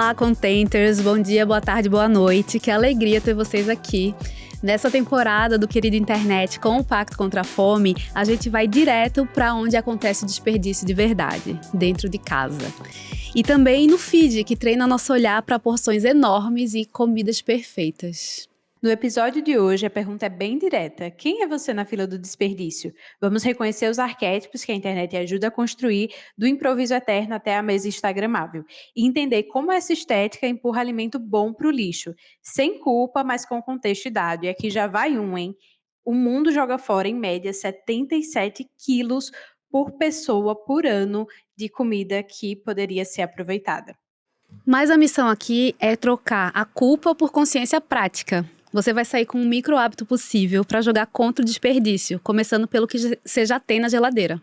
Olá, Contenters! Bom dia, boa tarde, boa noite. Que alegria ter vocês aqui. Nessa temporada do Querido Internet com o Pacto contra a Fome, a gente vai direto para onde acontece o desperdício de verdade, dentro de casa. E também no feed, que treina nosso olhar para porções enormes e comidas perfeitas. No episódio de hoje, a pergunta é bem direta. Quem é você na fila do desperdício? Vamos reconhecer os arquétipos que a internet ajuda a construir, do improviso eterno até a mesa instagramável, e entender como essa estética empurra alimento bom para o lixo, sem culpa, mas com contexto e dado. E aqui já vai hein? O mundo joga fora, em média, 77 quilos por pessoa por ano de comida que poderia ser aproveitada. Mas a missão aqui é trocar a culpa por consciência prática. Você vai sair com um micro hábito possível para jogar contra o desperdício, começando pelo que você já tem na geladeira.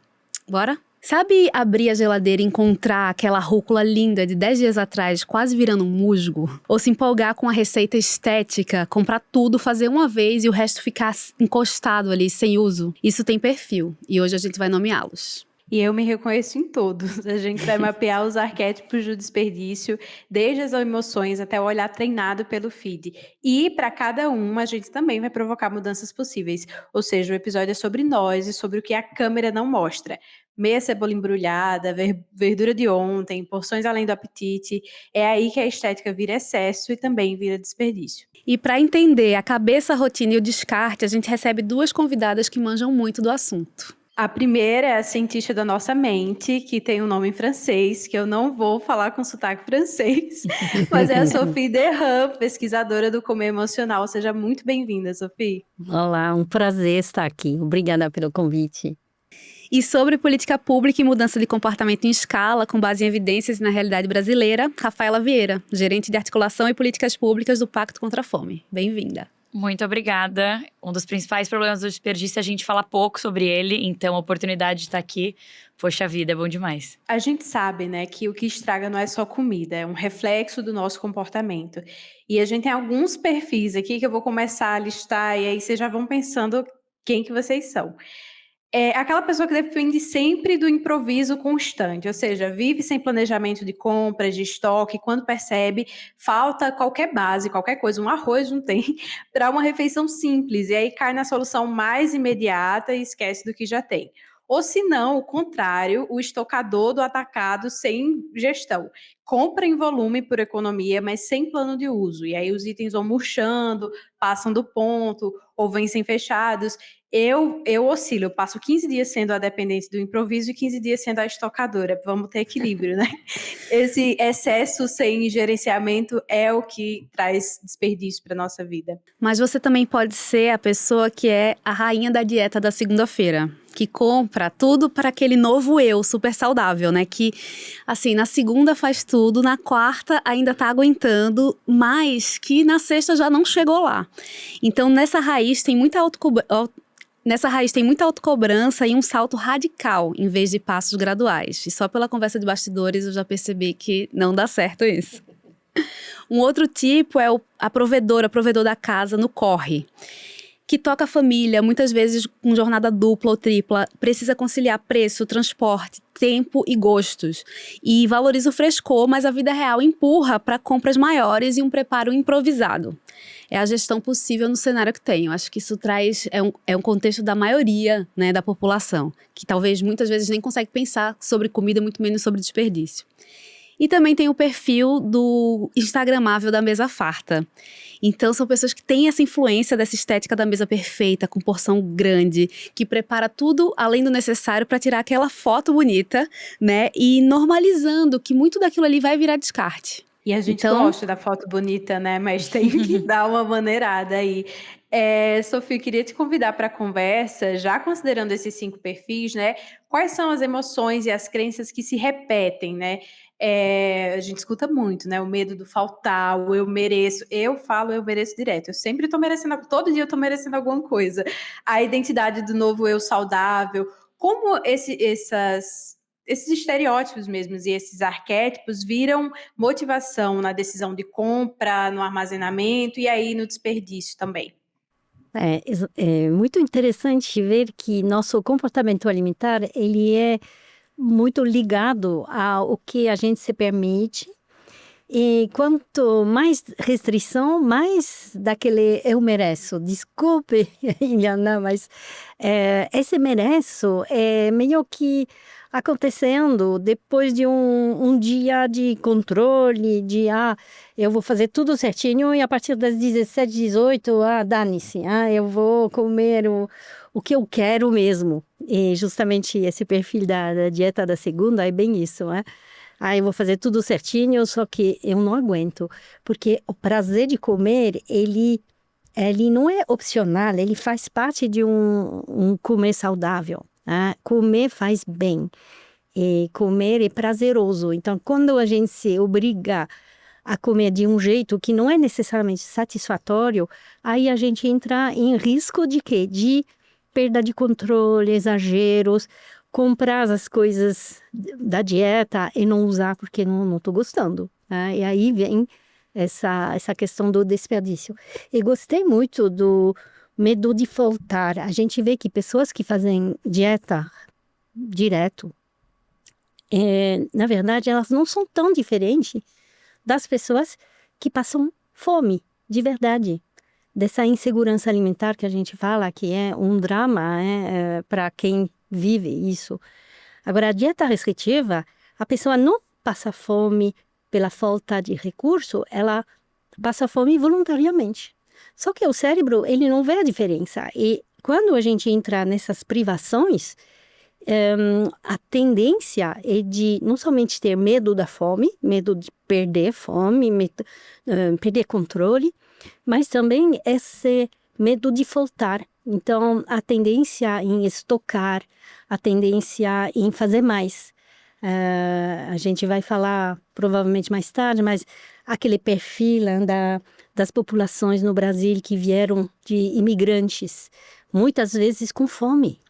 Bora? Sabe abrir a geladeira e encontrar aquela rúcula linda de 10 dias atrás quase virando um musgo? Ou se empolgar com a receita estética, comprar tudo, fazer uma vez e o resto ficar encostado ali, sem uso? Isso tem perfil e hoje a gente vai nomeá-los. E eu me reconheço em todos. A gente vai mapear os arquétipos do desperdício, desde as emoções até o olhar treinado pelo feed. E para cada uma, a gente também vai provocar mudanças possíveis. Ou seja, o episódio é sobre nós e sobre o que a câmera não mostra. Meia cebola embrulhada, verdura de ontem, porções além do apetite. É aí que a estética vira excesso e também vira desperdício. E para entender a cabeça, a rotina e o descarte, a gente recebe duas convidadas que manjam muito do assunto. A primeira é a cientista da nossa mente, que tem um nome em francês, que eu não vou falar com sotaque francês, mas é a Sophie Derham, pesquisadora do comer emocional. Seja muito bem-vinda, Sophie. Olá, um prazer estar aqui. Obrigada pelo convite. E sobre política pública e mudança de comportamento em escala, com base em evidências e na realidade brasileira, Rafaela Vieira, gerente de articulação e políticas públicas do Pacto contra a Fome. Bem-vinda. Muito obrigada. Um dos principais problemas do desperdício é a gente falar pouco sobre ele, então a oportunidade de estar aqui, poxa vida, é bom demais. A gente sabe, né, que o que estraga não é só comida, é um reflexo do nosso comportamento. E a gente tem alguns perfis aqui que eu vou começar a listar e aí vocês já vão pensando quem que vocês são. É aquela pessoa que depende sempre do improviso constante, ou seja, vive sem planejamento de compras, de estoque, quando percebe, falta qualquer base, qualquer coisa, um arroz não tem, para uma refeição simples, e aí cai na solução mais imediata e esquece do que já tem. Ou se não, o contrário, o estocador do atacado sem gestão. Compra em volume por economia, mas sem plano de uso. E aí os itens vão murchando, passam do ponto, ou vencem fechados. Eu oscilo, eu passo 15 dias sendo a dependente do improviso e 15 dias sendo a estocadora. Vamos ter equilíbrio, né? Esse excesso sem gerenciamento é o que traz desperdício para nossa vida. Mas você também pode ser a pessoa que é a rainha da dieta da segunda-feira, que compra tudo para aquele novo eu super saudável, né? Que, assim, na segunda faz tudo, na quarta ainda tá aguentando, mas que na sexta já não chegou lá. Então, nessa raiz tem muita autocobrança e um salto radical, em vez de passos graduais. E só pela conversa de bastidores eu já percebi que não dá certo isso. Um outro tipo é a provedor da casa no corre, que toca a família, muitas vezes com jornada dupla ou tripla, precisa conciliar preço, transporte, tempo e gostos. E valoriza o frescor, mas a vida real empurra para compras maiores e um preparo improvisado. É a gestão possível no cenário que tem. Eu acho que isso é um contexto da maioria, né, da população, que talvez muitas vezes nem consegue pensar sobre comida, muito menos sobre desperdício. E também tem o perfil do instagramável da mesa farta. Então são pessoas que têm essa influência dessa estética da mesa perfeita, com porção grande, que prepara tudo além do necessário para tirar aquela foto bonita, né? E normalizando que muito daquilo ali vai virar descarte. E a gente gosta da foto bonita, né? Mas tem que dar uma maneirada aí. Sophie, eu queria te convidar para a conversa, já considerando esses 5 perfis, né? Quais são as emoções e as crenças que se repetem, né? A gente escuta muito, né? O medo do faltar, o eu mereço. Eu falo eu mereço direto. Eu sempre tô merecendo, todo dia eu tô merecendo alguma coisa. A identidade do novo eu saudável. Como esses estereótipos mesmos e esses arquétipos viram motivação na decisão de compra, no armazenamento e aí no desperdício também. É muito interessante ver que nosso comportamento alimentar, ele é muito ligado ao que a gente se permite E quanto mais restrição, mais daquele eu mereço. Desculpe, Iliana, mas esse mereço é meio que acontecendo depois de um dia de controle, eu vou fazer tudo certinho e a partir das 17, 18, dane-se, eu vou comer o que eu quero mesmo. E justamente esse perfil da dieta da segunda é bem isso, né? Eu vou fazer tudo certinho, só que eu não aguento. Porque o prazer de comer, ele não é opcional, ele faz parte de um comer saudável. Né? Comer faz bem. E comer é prazeroso. Então, quando a gente se obriga a comer de um jeito que não é necessariamente satisfatório, aí a gente entra em risco de quê? De perda de controle, exageros, comprar as coisas da dieta e não usar porque não estou gostando. Né? E aí vem essa questão do desperdício. E gostei muito do medo de faltar. A gente vê que pessoas que fazem dieta direto, na verdade, elas não são tão diferentes das pessoas que passam fome, de verdade. Dessa insegurança alimentar que a gente fala, que é um drama para quem vive isso. Agora, a dieta restritiva, a pessoa não passa fome pela falta de recurso, ela passa fome voluntariamente. Só que o cérebro, ele não vê a diferença. E quando a gente entra nessas privações, a tendência é de não somente ter medo da fome, medo de perder fome, perder controle, mas também esse medo de faltar. Então, a tendência em estocar, a tendência em fazer mais. A gente vai falar provavelmente mais tarde, mas aquele perfil das populações no Brasil que vieram de imigrantes, muitas vezes com fome.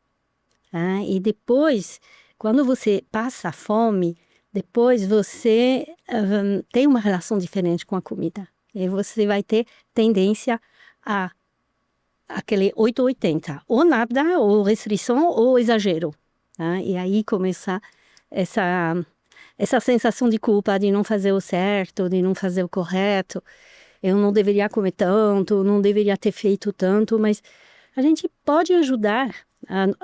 E depois, quando você passa fome, depois você tem uma relação diferente com a comida. E você vai ter tendência a aquele 880, ou nada, ou restrição, ou exagero. E aí começa essa sensação de culpa de não fazer o certo, de não fazer o correto. Eu não deveria comer tanto, não deveria ter feito tanto, mas a gente pode ajudar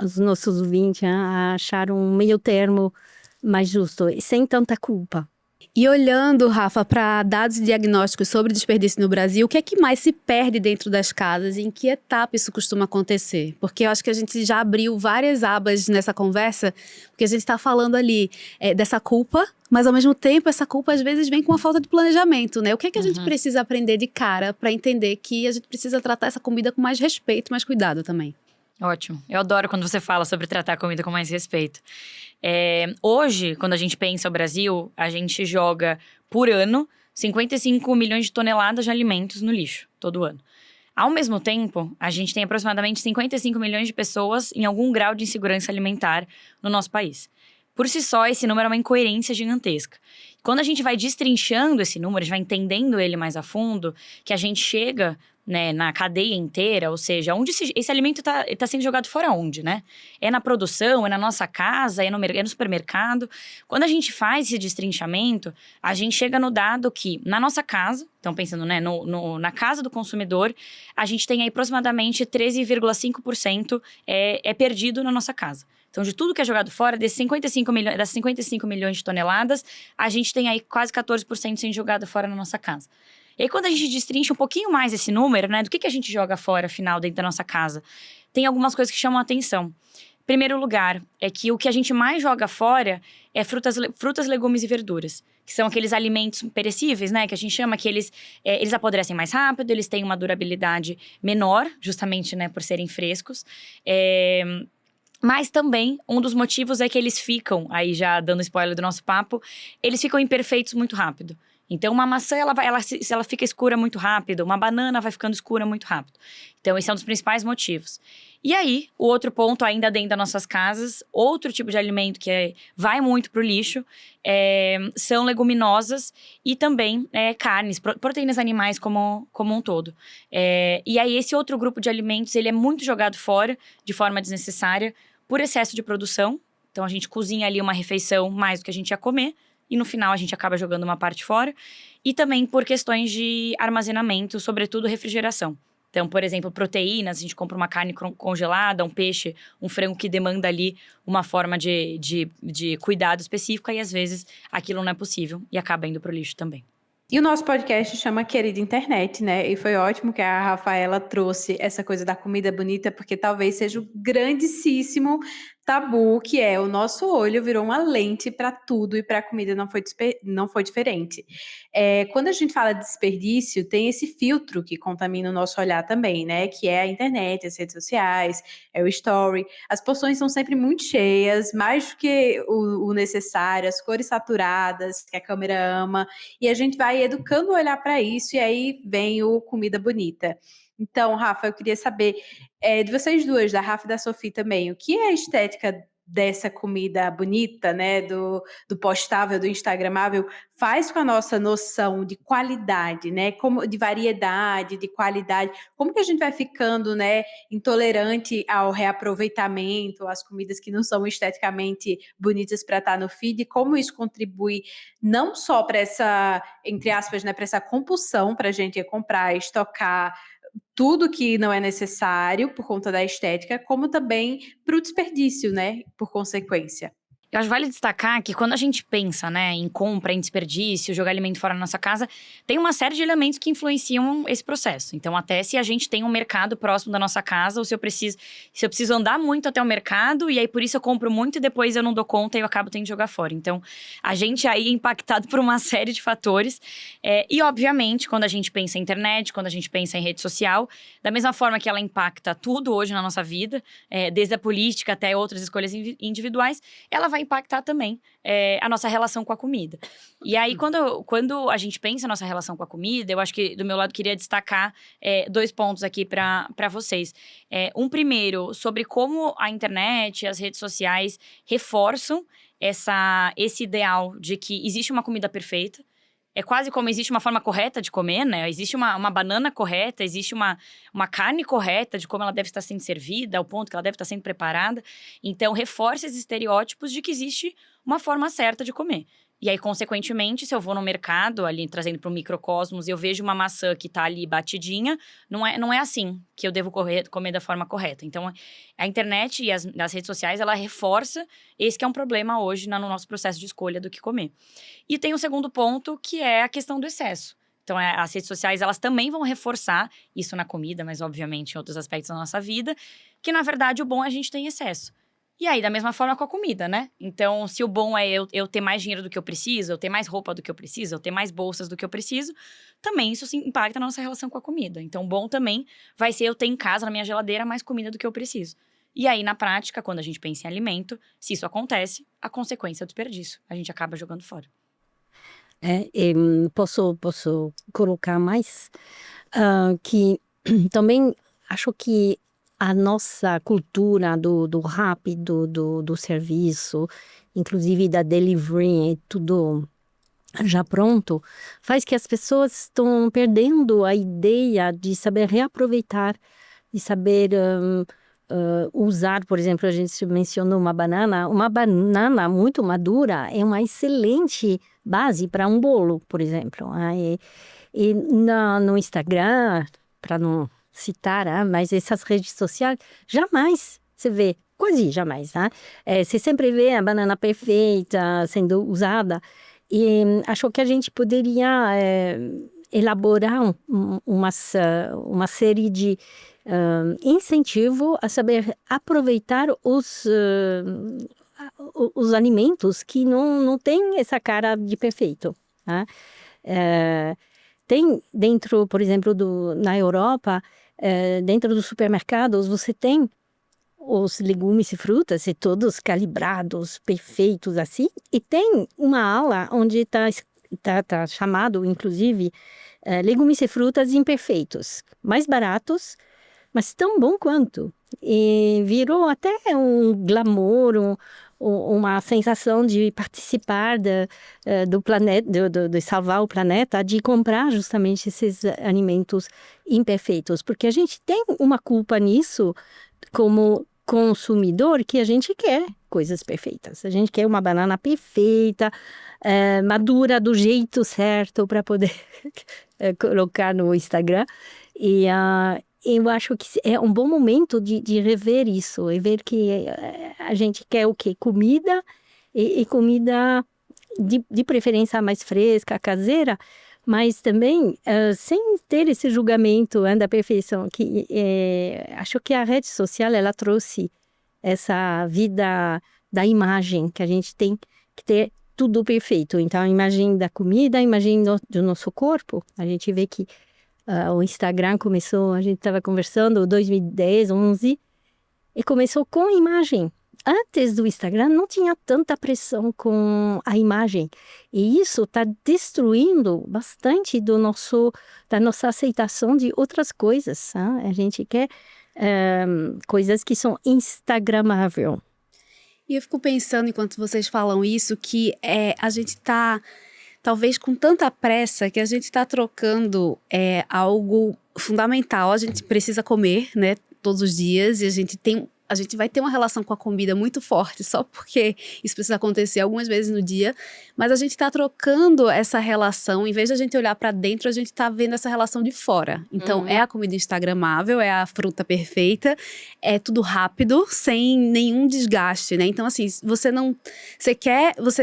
os nossos ouvintes a achar um meio termo mais justo, sem tanta culpa. E olhando, Rafa, para dados diagnósticos sobre desperdício no Brasil, o que é que mais se perde dentro das casas e em que etapa isso costuma acontecer? Porque eu acho que a gente já abriu várias abas nessa conversa, porque a gente está falando ali dessa culpa, mas ao mesmo tempo essa culpa às vezes vem com a falta de planejamento, né? O que é que a gente precisa aprender de cara para entender que a gente precisa tratar essa comida com mais respeito, mais cuidado também? Ótimo. Eu adoro quando você fala sobre tratar a comida com mais respeito. Hoje, quando a gente pensa o Brasil, a gente joga por ano 55 milhões de toneladas de alimentos no lixo, todo ano. Ao mesmo tempo, a gente tem aproximadamente 55 milhões de pessoas em algum grau de insegurança alimentar no nosso país. Por si só, esse número é uma incoerência gigantesca. Quando a gente vai destrinchando esse número, a gente vai entendendo ele mais a fundo, que a gente chega, né, na cadeia inteira, ou seja, onde esse alimento tá sendo jogado fora onde, né? É na produção, é na nossa casa, é no supermercado. Quando a gente faz esse destrinchamento, a gente chega no dado que, na nossa casa, então pensando, né, na casa do consumidor, a gente tem aí aproximadamente 13,5% é perdido na nossa casa. Então, de tudo que é jogado fora, das 55 milhões de toneladas, a gente tem aí quase 14% sendo jogado fora na nossa casa. E aí, quando a gente destrincha um pouquinho mais esse número, né, do que a gente joga fora, afinal, dentro da nossa casa, tem algumas coisas que chamam a atenção. Em primeiro lugar, é que o que a gente mais joga fora é frutas, legumes e verduras, que são aqueles alimentos perecíveis, né, que a gente chama que eles apodrecem mais rápido, eles têm uma durabilidade menor, justamente, né, por serem frescos. Mas também, um dos motivos é que eles ficam, aí já dando spoiler do nosso papo, eles ficam imperfeitos muito rápido. Então, uma maçã, ela fica escura muito rápido, uma banana vai ficando escura muito rápido. Então, esse é um dos principais motivos. E aí, o outro ponto, ainda dentro das nossas casas, outro tipo de alimento que vai muito pro lixo, são leguminosas e também carnes, proteínas animais como um todo. E aí, esse outro grupo de alimentos, ele é muito jogado fora, de forma desnecessária, por excesso de produção. Então, a gente cozinha ali uma refeição mais do que a gente ia comer. e no final a gente acaba jogando uma parte fora. E também por questões de armazenamento, sobretudo refrigeração. Então, por exemplo, proteínas, a gente compra uma carne congelada, um peixe, um frango que demanda ali uma forma de cuidado específica e às vezes aquilo não é possível e acaba indo pro lixo também. E o nosso podcast chama Querida Internet, né? E foi ótimo que a Rafaela trouxe essa coisa da comida bonita, porque talvez seja o grandíssimo tabu, que é o nosso olho virou uma lente para tudo e para a comida não foi diferente. Quando a gente fala de desperdício, tem esse filtro que contamina o nosso olhar também, né? Que é a internet, as redes sociais, é o story. As porções são sempre muito cheias, mais do que o necessário, as cores saturadas, que a câmera ama. E a gente vai educando o olhar para isso, e aí vem o comida bonita. Então, Rafa, eu queria saber de vocês duas, da Rafa e da Sophie também, o que é a estética dessa comida bonita, né, do postável, do instagramável, faz com a nossa noção de qualidade, né, de variedade, de qualidade, como que a gente vai ficando, né, intolerante ao reaproveitamento, às comidas que não são esteticamente bonitas para estar no feed, como isso contribui não só para essa, entre aspas, né, para essa compulsão para a gente comprar, estocar tudo que não é necessário por conta da estética, como também para o desperdício, né, por consequência. Eu acho que vale destacar que quando a gente pensa, né, em compra, em desperdício, jogar alimento fora da nossa casa, tem uma série de elementos que influenciam esse processo. Então, até se a gente tem um mercado próximo da nossa casa, ou se eu preciso andar muito até o mercado, e aí por isso eu compro muito e depois eu não dou conta e eu acabo tendo de jogar fora. Então, a gente aí é impactado por uma série de fatores. E, obviamente, quando a gente pensa em internet, quando a gente pensa em rede social, da mesma forma que ela impacta tudo hoje na nossa vida, desde a política até outras escolhas individuais, ela vai impactar também a nossa relação com a comida. E aí, quando a gente pensa a nossa relação com a comida, eu acho que do meu lado queria destacar 2 pontos aqui para vocês. Um primeiro, sobre como a internet e as redes sociais reforçam esse ideal de que existe uma comida perfeita. É quase como existe uma forma correta de comer, né? Existe uma banana correta, existe uma carne correta de como ela deve estar sendo servida, ao ponto que ela deve estar sendo preparada. Então, reforça esses estereótipos de que existe uma forma certa de comer. E aí, consequentemente, se eu vou no mercado, ali trazendo para o microcosmos, e eu vejo uma maçã que está ali batidinha, não é assim que eu devo comer da forma correta. Então, a internet e as redes sociais, ela reforça esse que é um problema hoje no nosso processo de escolha do que comer. E tem o segundo ponto, que é a questão do excesso. Então, as redes sociais, elas também vão reforçar isso na comida, mas obviamente em outros aspectos da nossa vida, que na verdade o bom é a gente ter excesso. E aí, da mesma forma com a comida, né? Então, se o bom é eu ter mais dinheiro do que eu preciso, eu ter mais roupa do que eu preciso, eu ter mais bolsas do que eu preciso, também isso impacta na nossa relação com a comida. Então, o bom também vai ser eu ter em casa, na minha geladeira, mais comida do que eu preciso. E aí, na prática, quando a gente pensa em alimento, se isso acontece, a consequência é o desperdício. A gente acaba jogando fora. Posso colocar mais? Que também acho que a nossa cultura do rápido, do serviço, inclusive da delivery, tudo já pronto, faz que as pessoas estão perdendo a ideia de saber reaproveitar, de saber usar, por exemplo, a gente mencionou uma banana muito madura é uma excelente base para um bolo, por exemplo. E no Instagram, para não citar, mas essas redes sociais, jamais você vê, quase jamais, né? Você sempre vê a banana perfeita sendo usada. E acho que a gente poderia elaborar uma série de incentivo a saber aproveitar os alimentos que não têm essa cara de perfeito, né? Tem dentro, por exemplo, na Europa, dentro dos supermercados, você tem os legumes e frutas, e todos calibrados, perfeitos assim, e tem uma ala onde está chamado, inclusive, legumes e frutas imperfeitos, mais baratos, mas tão bom quanto. E virou até um glamour, uma sensação de participar do planeta, de salvar o planeta, de comprar justamente esses alimentos imperfeitos. Porque a gente tem uma culpa nisso, como consumidor que a gente quer coisas perfeitas. A gente quer uma banana perfeita, madura do jeito certo para poder colocar no Instagram. E eu acho que é um bom momento de rever isso e ver que a gente quer o quê? Comida e comida de preferência mais fresca, caseira, mas também sem ter esse julgamento da perfeição. Acho que a rede social ela trouxe essa vida da imagem, que a gente tem que ter tudo perfeito. Então, a imagem da comida, a imagem do nosso corpo. A gente vê que o Instagram começou, a gente estava conversando, 2010, 2011, e começou com imagem. Antes do Instagram não tinha tanta pressão com a imagem. E isso está destruindo bastante da nossa aceitação de outras coisas. A gente quer coisas que são instagramáveis. E eu fico pensando, enquanto vocês falam isso, que a gente está, talvez com tanta pressa, que a gente está trocando algo fundamental. A gente precisa comer, né, todos os dias, e a gente vai ter uma relação com a comida muito forte, só porque isso precisa acontecer algumas vezes no dia, mas a gente está trocando essa relação, em vez de a gente olhar para dentro, a gente está vendo essa relação de fora. Então, é a comida instagramável, é a fruta perfeita, é tudo rápido, sem nenhum desgaste, né? Então, assim, você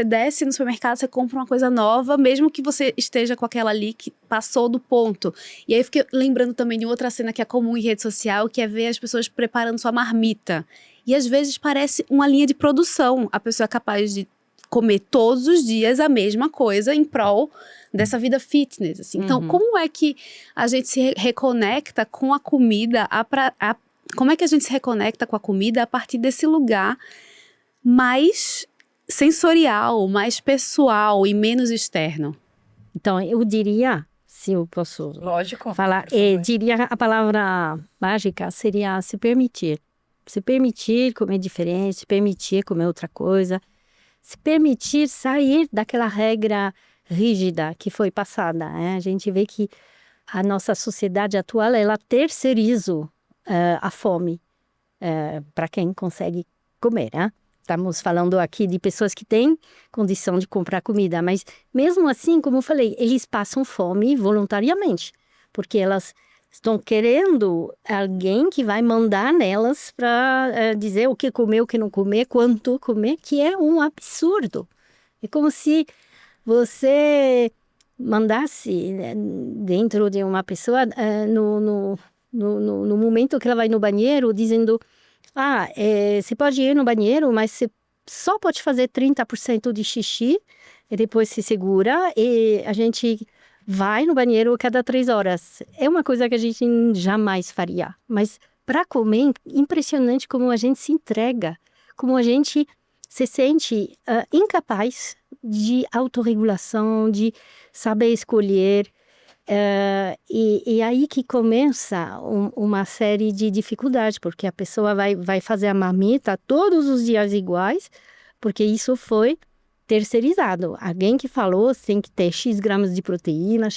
desce no supermercado, você compra uma coisa nova, mesmo que você esteja com aquela ali que passou do ponto. E aí eu fiquei lembrando também de outra cena que é comum em rede social, que é ver as pessoas preparando sua marmita. E às vezes parece uma linha de produção. A pessoa é capaz de comer todos os dias a mesma coisa em prol dessa vida fitness. Assim. Então, como é que a gente se reconecta com a comida? Como é que a gente se reconecta com a comida a partir desse lugar mais sensorial, mais pessoal e menos externo? Então, eu diria, se eu posso Lógico. falar, diria a palavra mágica seria se permitir. Se permitir comer diferente, se permitir comer outra coisa, se permitir sair daquela regra rígida que foi passada. A gente vê que a nossa sociedade atual, ela terceiriza a fome para quem consegue comer, né? Estamos falando aqui de pessoas que têm condição de comprar comida, mas mesmo assim, como eu falei, eles passam fome voluntariamente, porque elas estão querendo alguém que vai mandar nelas para dizer o que comer, o que não comer, quanto comer, que é um absurdo. É como se você mandasse dentro de uma pessoa no momento que ela vai no banheiro, dizendo: você pode ir no banheiro, mas você só pode fazer 30% de xixi, e depois se segura, e a gente vai no banheiro a cada 3 horas. É uma coisa que a gente jamais faria. Mas para comer, impressionante como a gente se entrega, como a gente se sente incapaz de autorregulação, de saber escolher. E aí que começa uma série de dificuldades, porque a pessoa vai fazer a marmita todos os dias iguais, porque isso foi terceirizado. Alguém que falou tem que ter X gramas de proteína.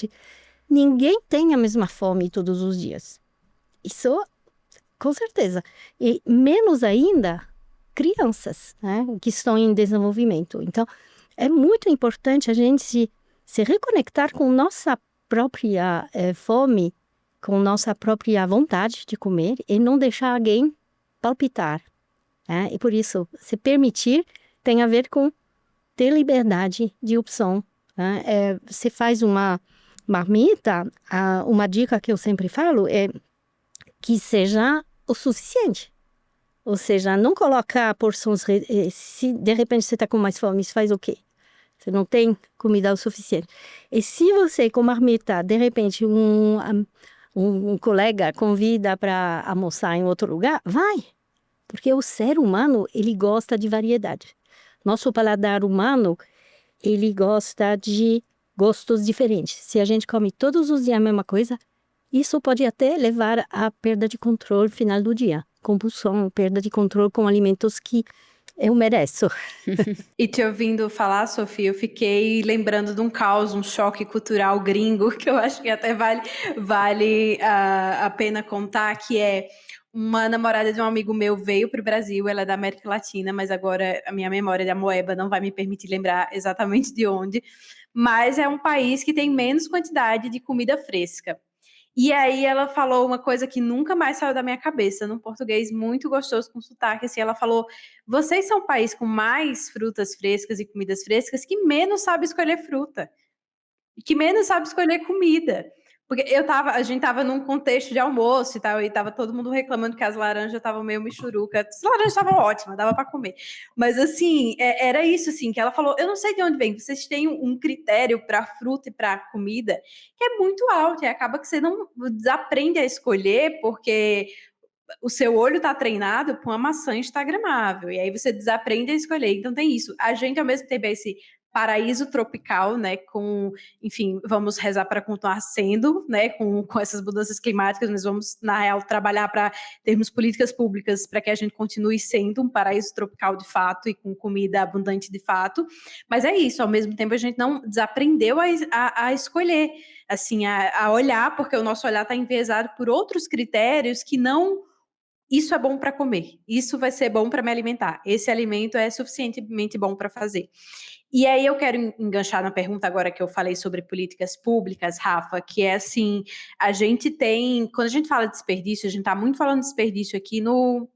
Ninguém tem a mesma fome todos os dias. Isso, com certeza. E menos ainda crianças, né, que estão em desenvolvimento. Então, é muito importante a gente se reconectar com nossa própria fome, com nossa própria vontade de comer e não deixar alguém palpitar. E por isso, se permitir tem a ver com ter liberdade de opção. Você faz uma marmita, uma dica que eu sempre falo é que seja o suficiente. Ou seja, não colocar porções... Se de repente você está com mais fome, você faz o quê? Você não tem comida o suficiente. E se você, com marmita, de repente, um colega convida para almoçar em outro lugar, vai. Porque o ser humano, ele gosta de variedade. Nosso paladar humano, ele gosta de gostos diferentes. Se a gente come todos os dias a mesma coisa, isso pode até levar à perda de controle final do dia. Compulsão, perda de controle com alimentos que eu mereço. E te ouvindo falar, Sofia, eu fiquei lembrando de um caos, um choque cultural gringo, que eu acho que até vale a pena contar, que é Uma namorada de um amigo meu veio para o Brasil, ela é da América Latina, mas agora a minha memória da moeba não vai me permitir lembrar exatamente de onde. Mas é um país que tem menos quantidade de comida fresca. E aí ela falou uma coisa que nunca mais saiu da minha cabeça, num português muito gostoso, com sotaque, assim, ela falou, vocês são um país com mais frutas frescas e comidas frescas que menos sabe escolher fruta, que menos sabe escolher comida. Porque a gente tava num contexto de almoço e tal, e tava todo mundo reclamando que as laranjas estavam meio michuruca. As laranjas estavam ótimas, dava para comer. Mas assim, era isso assim, que ela falou, eu não sei de onde vem, vocês têm um critério para fruta e para comida que é muito alto, e acaba que você não desaprende a escolher, porque o seu olho está treinado para uma maçã instagramável, e aí você desaprende a escolher. Então tem isso. A gente, ao mesmo tempo, é esse paraíso tropical, né, enfim, vamos rezar para continuar sendo, né, com essas mudanças climáticas, mas vamos, na real, trabalhar para termos políticas públicas para que a gente continue sendo um paraíso tropical de fato e com comida abundante de fato. Mas é isso, ao mesmo tempo a gente não desaprendeu a escolher, assim, a olhar, porque o nosso olhar está enviesado por outros critérios que não isso é bom para comer, isso vai ser bom para me alimentar, esse alimento é suficientemente bom para fazer. E aí eu quero enganchar na pergunta agora que eu falei sobre políticas públicas, Rafa, que é assim, a gente tem, quando a gente fala de desperdício, a gente está muito falando de desperdício aqui no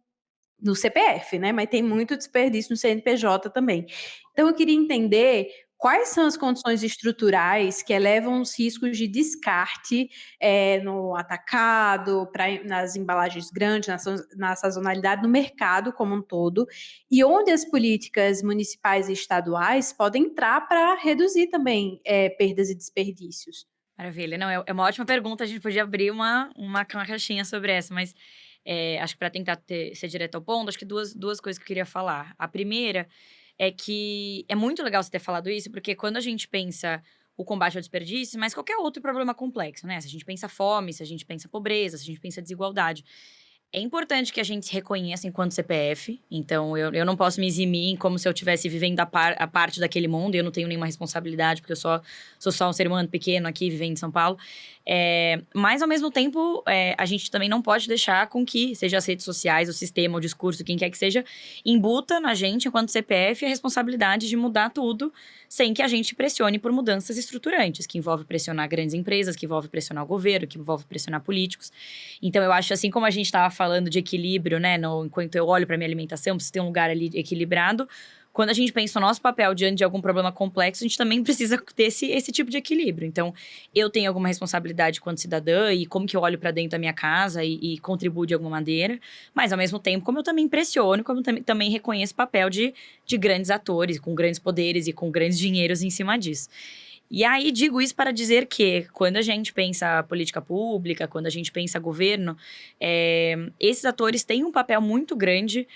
CPF, né? Mas tem muito desperdício no CNPJ também. Então eu queria entender quais são as condições estruturais que elevam os riscos de descarte no atacado, nas embalagens grandes, na sazonalidade, no mercado como um todo, e onde as políticas municipais e estaduais podem entrar para reduzir também perdas e desperdícios. Maravilha. Não, é uma ótima pergunta. A gente podia abrir uma caixinha sobre essa, mas acho que para tentar ser direto ao ponto, acho que duas coisas que eu queria falar. A primeira é que é muito legal você ter falado isso, porque quando a gente pensa o combate ao desperdício, mas qualquer outro problema complexo, né? Se a gente pensa fome, se a gente pensa pobreza, se a gente pensa desigualdade. É importante que a gente se reconheça enquanto CPF, então eu não posso me eximir como se eu estivesse vivendo a parte daquele mundo, e eu não tenho nenhuma responsabilidade, porque eu sou só um ser humano pequeno aqui, vivendo em São Paulo. Mas, ao mesmo tempo, a gente também não pode deixar com que, seja as redes sociais, o sistema, o discurso, quem quer que seja, embuta na gente, enquanto CPF, a responsabilidade de mudar tudo, sem que a gente pressione por mudanças estruturantes, que envolve pressionar grandes empresas, que envolve pressionar o governo, que envolve pressionar políticos. Então, eu acho, assim como a gente estava falando de equilíbrio, né, enquanto eu olho para minha alimentação, preciso ter um lugar ali equilibrado. Quando a gente pensa no nosso papel diante de algum problema complexo, a gente também precisa ter esse tipo de equilíbrio. Então, eu tenho alguma responsabilidade quanto cidadã e como que eu olho para dentro da minha casa e contribuo de alguma maneira. Mas, ao mesmo tempo, como eu também pressiono, como eu também reconheço o papel de grandes atores, com grandes poderes e com grandes dinheiros em cima disso. E aí, digo isso para dizer que, quando a gente pensa política pública, quando a gente pensa governo, esses atores têm um papel muito grande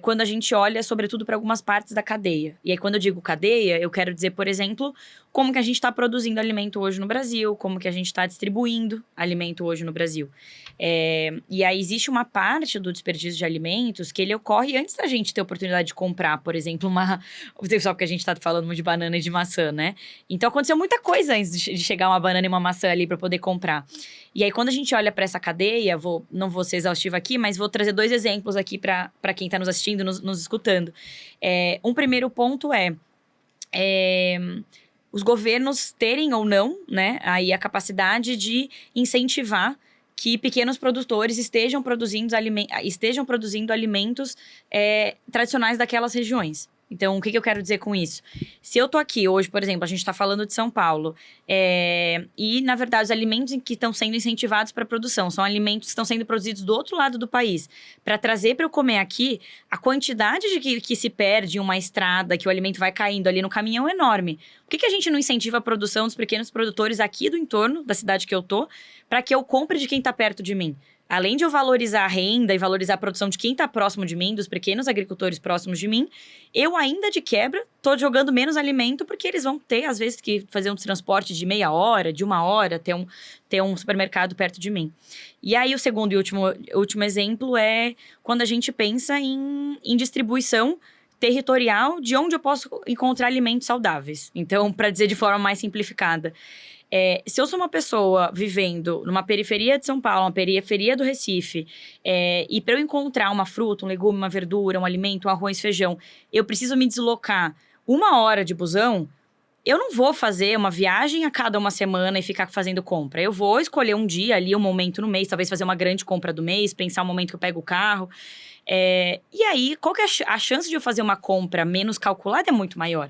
quando a gente olha, sobretudo, para algumas partes da cadeia. E aí, quando eu digo cadeia, eu quero dizer, por exemplo, como que a gente está produzindo alimento hoje no Brasil, como que a gente está distribuindo alimento hoje no Brasil. E aí, existe uma parte do desperdício de alimentos que ele ocorre antes da gente ter a oportunidade de comprar, por exemplo, só porque a gente está falando muito de banana e de maçã, né? Então, aconteceu muita coisa antes de chegar uma banana e uma maçã ali para poder comprar. E aí, quando a gente olha para essa cadeia, não vou ser exaustiva aqui, mas vou trazer 2 exemplos aqui para quem está nos assistindo, nos escutando. Um primeiro ponto os governos terem ou não, né, aí a capacidade de incentivar que pequenos produtores estejam produzindo alimentos tradicionais daquelas regiões. Então, o que eu quero dizer com isso? Se eu tô aqui hoje, por exemplo, a gente tá falando de São Paulo, e, na verdade, os alimentos que estão sendo incentivados para a produção são alimentos que estão sendo produzidos do outro lado do país, para trazer para eu comer aqui, a quantidade de que se perde em uma estrada, que o alimento vai caindo ali no caminhão é enorme. Por que a gente não incentiva a produção dos pequenos produtores aqui do entorno da cidade que eu tô, para que eu compre de quem tá perto de mim? Além de eu valorizar a renda e valorizar a produção de quem está próximo de mim, dos pequenos agricultores próximos de mim, eu ainda de quebra estou jogando menos alimento, porque eles vão ter, às vezes, que fazer um transporte de meia hora, de 1 hora, ter um supermercado perto de mim. E aí, o segundo e último exemplo é quando a gente pensa em distribuição territorial de onde eu posso encontrar alimentos saudáveis. Então, para dizer de forma mais simplificada, Se eu sou uma pessoa vivendo numa periferia de São Paulo, uma periferia do Recife, e para eu encontrar uma fruta, um legume, uma verdura, um alimento, um arroz, feijão, eu preciso me deslocar 1 hora de busão, eu não vou fazer uma viagem a cada uma semana e ficar fazendo compra. Eu vou escolher um dia ali, um momento no mês, talvez fazer uma grande compra do mês, pensar o momento que eu pego o carro. E aí, qual que é a chance de eu fazer uma compra menos calculada é muito maior.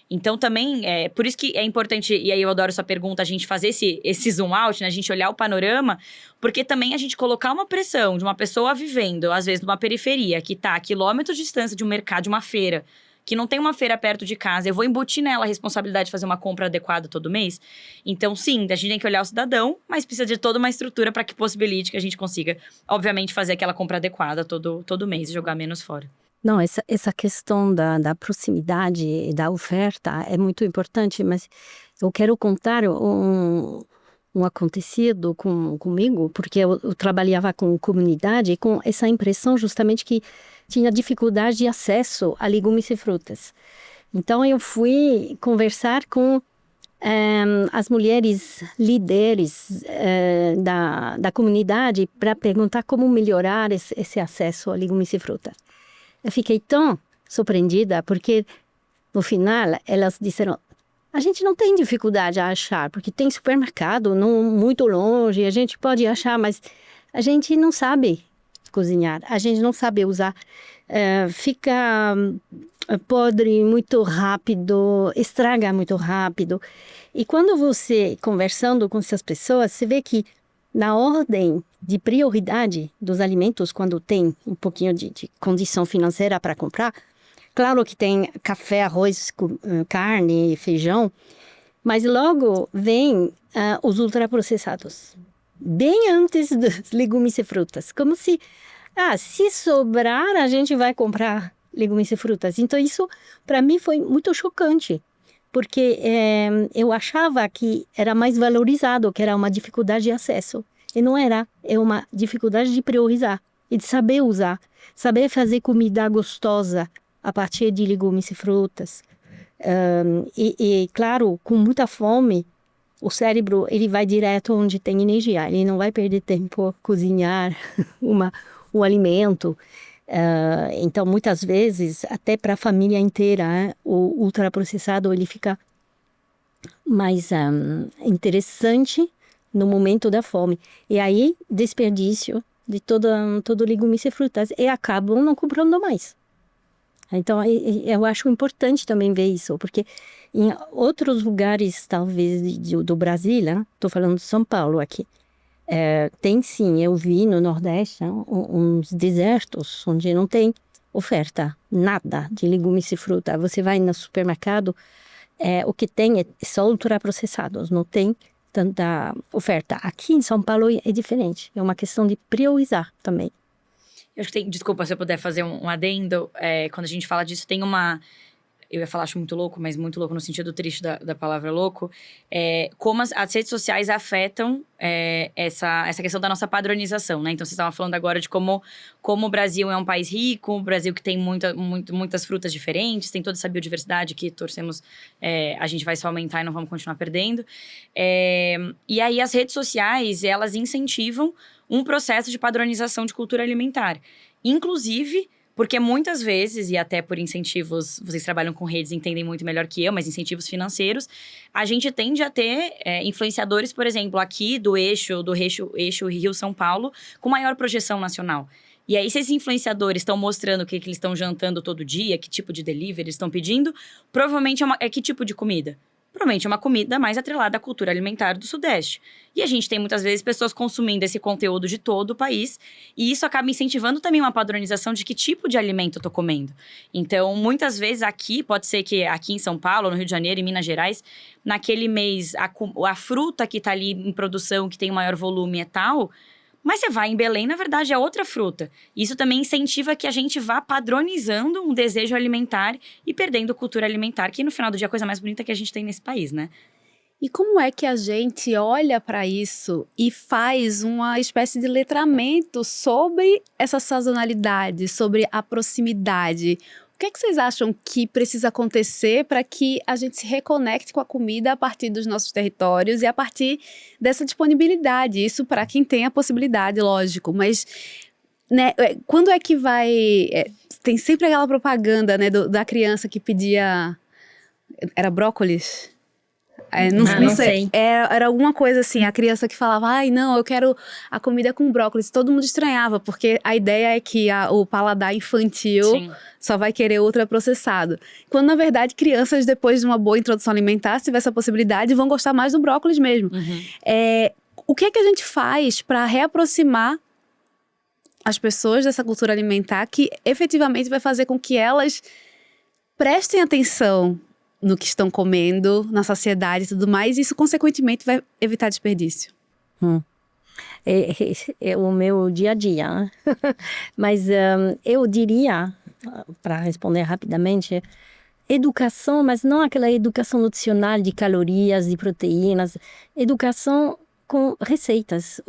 Então, também, por isso que é importante, e aí eu adoro sua pergunta, a gente fazer esse zoom out, né? A gente olhar o panorama, porque também a gente colocar uma pressão de uma pessoa vivendo, às vezes, numa periferia, que tá a quilômetros de distância de um mercado, de uma feira, que não tem uma feira perto de casa, eu vou embutir nela a responsabilidade de fazer uma compra adequada todo mês. Então, sim, a gente tem que olhar o cidadão, mas precisa de toda uma estrutura para que possibilite que a gente consiga, obviamente, fazer aquela compra adequada todo mês e jogar menos fora. Não, essa questão da proximidade e da oferta é muito importante, mas eu quero contar um acontecido comigo, porque eu trabalhava com comunidade e com essa impressão justamente que tinha dificuldade de acesso a legumes e frutas. Então, eu fui conversar com as mulheres líderes da comunidade para perguntar como melhorar esse acesso a legumes e frutas. Eu fiquei tão surpreendida, porque no final elas disseram: a gente não tem dificuldade a achar, porque tem supermercado não muito longe, a gente pode achar, mas a gente não sabe cozinhar, a gente não sabe usar, fica podre muito rápido, estraga muito rápido. E quando você, conversando com essas pessoas, você vê que na ordem de prioridade dos alimentos, quando tem um pouquinho de condição financeira para comprar, claro que tem café, arroz, carne, feijão, mas logo vem os ultraprocessados, bem antes dos legumes e frutas, como se sobrar a gente vai comprar legumes e frutas. Então isso para mim foi muito chocante, porque eu achava que era mais valorizado, que era uma dificuldade de acesso. E não era, é uma dificuldade de priorizar e de saber usar, saber fazer comida gostosa a partir de legumes e frutas. Claro, com muita fome, o cérebro ele vai direto onde tem energia, ele não vai perder tempo a cozinhar um alimento. Então, muitas vezes, até para a família inteira, o ultraprocessado ele fica mais interessante no momento da fome. E aí, desperdício de todo legumes e frutas. E acabam não comprando mais. Então, eu acho importante também ver isso. Porque em outros lugares, talvez, do Brasil, estou falando de São Paulo aqui, tem sim, eu vi no Nordeste uns desertos onde não tem oferta, nada de legumes e fruta. Você vai no supermercado, o que tem é só ultraprocessados, não tem tanta oferta. Aqui em São Paulo é diferente, é uma questão de priorizar também. Eu acho que desculpa se eu puder fazer um adendo, quando a gente fala disso, tem uma... Eu ia falar, acho muito louco, mas muito louco no sentido triste da palavra louco, como as redes sociais afetam essa questão da nossa padronização, né? Então, vocês estavam falando agora de como o Brasil é um país rico, o Brasil que tem muitas frutas diferentes, tem toda essa biodiversidade que torcemos, a gente vai só aumentar e não vamos continuar perdendo. E aí, as redes sociais, elas incentivam um processo de padronização de cultura alimentar. Inclusive... Porque muitas vezes, e até por incentivos, vocês trabalham com redes, entendem muito melhor que eu, mas incentivos financeiros, a gente tende a ter influenciadores, por exemplo, aqui do eixo Rio-São Paulo, com maior projeção nacional. E aí, se esses influenciadores estão mostrando o que eles estão jantando todo dia, que tipo de delivery eles estão pedindo, provavelmente que tipo de comida? Provavelmente é uma comida mais atrelada à cultura alimentar do Sudeste. E a gente tem muitas vezes pessoas consumindo esse conteúdo de todo o país, e isso acaba incentivando também uma padronização de que tipo de alimento eu tô comendo. Então, muitas vezes aqui, pode ser que aqui em São Paulo, no Rio de Janeiro, em Minas Gerais, naquele mês, a fruta que tá ali em produção, que tem o maior volume é tal... Mas você vai em Belém, na verdade, é outra fruta. Isso também incentiva que a gente vá padronizando um desejo alimentar e perdendo cultura alimentar, que no final do dia é a coisa mais bonita que a gente tem nesse país, né? E como é que a gente olha para isso e faz uma espécie de letramento sobre essa sazonalidade, sobre a proximidade? O que é que vocês acham que precisa acontecer para que a gente se reconecte com a comida a partir dos nossos territórios e a partir dessa disponibilidade? Isso para quem tem a possibilidade, lógico, mas né, quando é que vai... tem sempre aquela propaganda, né, da criança que pedia... Era brócolis? Não sei. Era alguma coisa assim, a criança que falava, ai, não, eu quero a comida com brócolis. Todo mundo estranhava, porque a ideia é que o paladar infantil Sim. só vai querer ultraprocessado. Quando, na verdade, crianças, depois de uma boa introdução alimentar, se tiver essa possibilidade, vão gostar mais do brócolis mesmo. O que é que a gente faz para reaproximar as pessoas dessa cultura alimentar que efetivamente vai fazer com que elas prestem atenção no que estão comendo, na saciedade e tudo mais, e isso, consequentemente, vai evitar desperdício? É o meu dia a dia, né? Mas eu diria, para responder rapidamente, educação, mas não aquela educação nutricional de calorias, de proteínas, educação com receitas,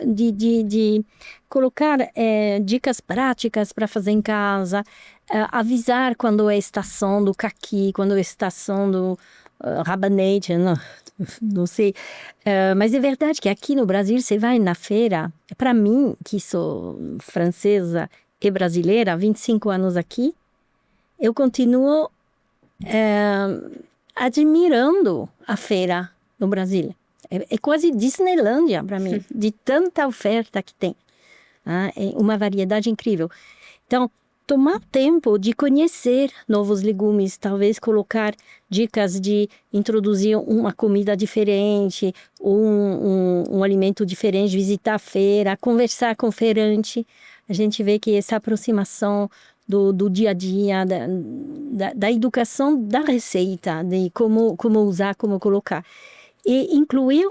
de colocar dicas práticas para fazer em casa, avisar quando é a estação do caqui, quando é a estação do rabanete, não sei. Mas é verdade que aqui no Brasil, você vai na feira, para mim, que sou francesa e brasileira, há 25 anos aqui, eu continuo admirando a feira no Brasil. É quase Disneylândia para mim, de tanta oferta que tem. É uma variedade incrível. Então, tomar tempo de conhecer novos legumes, talvez colocar dicas de introduzir uma comida diferente, um alimento diferente, visitar a feira, conversar com o feirante. A gente vê que essa aproximação do dia a dia, da educação da receita, de como usar, como colocar. E incluir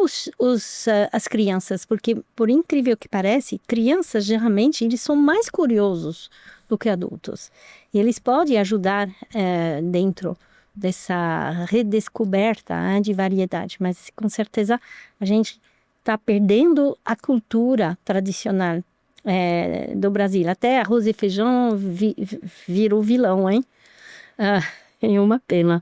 as crianças, porque, por incrível que pareça, crianças, geralmente, eles são mais curiosos do que adultos. E eles podem ajudar dentro dessa redescoberta de variedade. Mas, com certeza, a gente está perdendo a cultura tradicional do Brasil. Até arroz e feijão virou vilão, hein? É uma pena.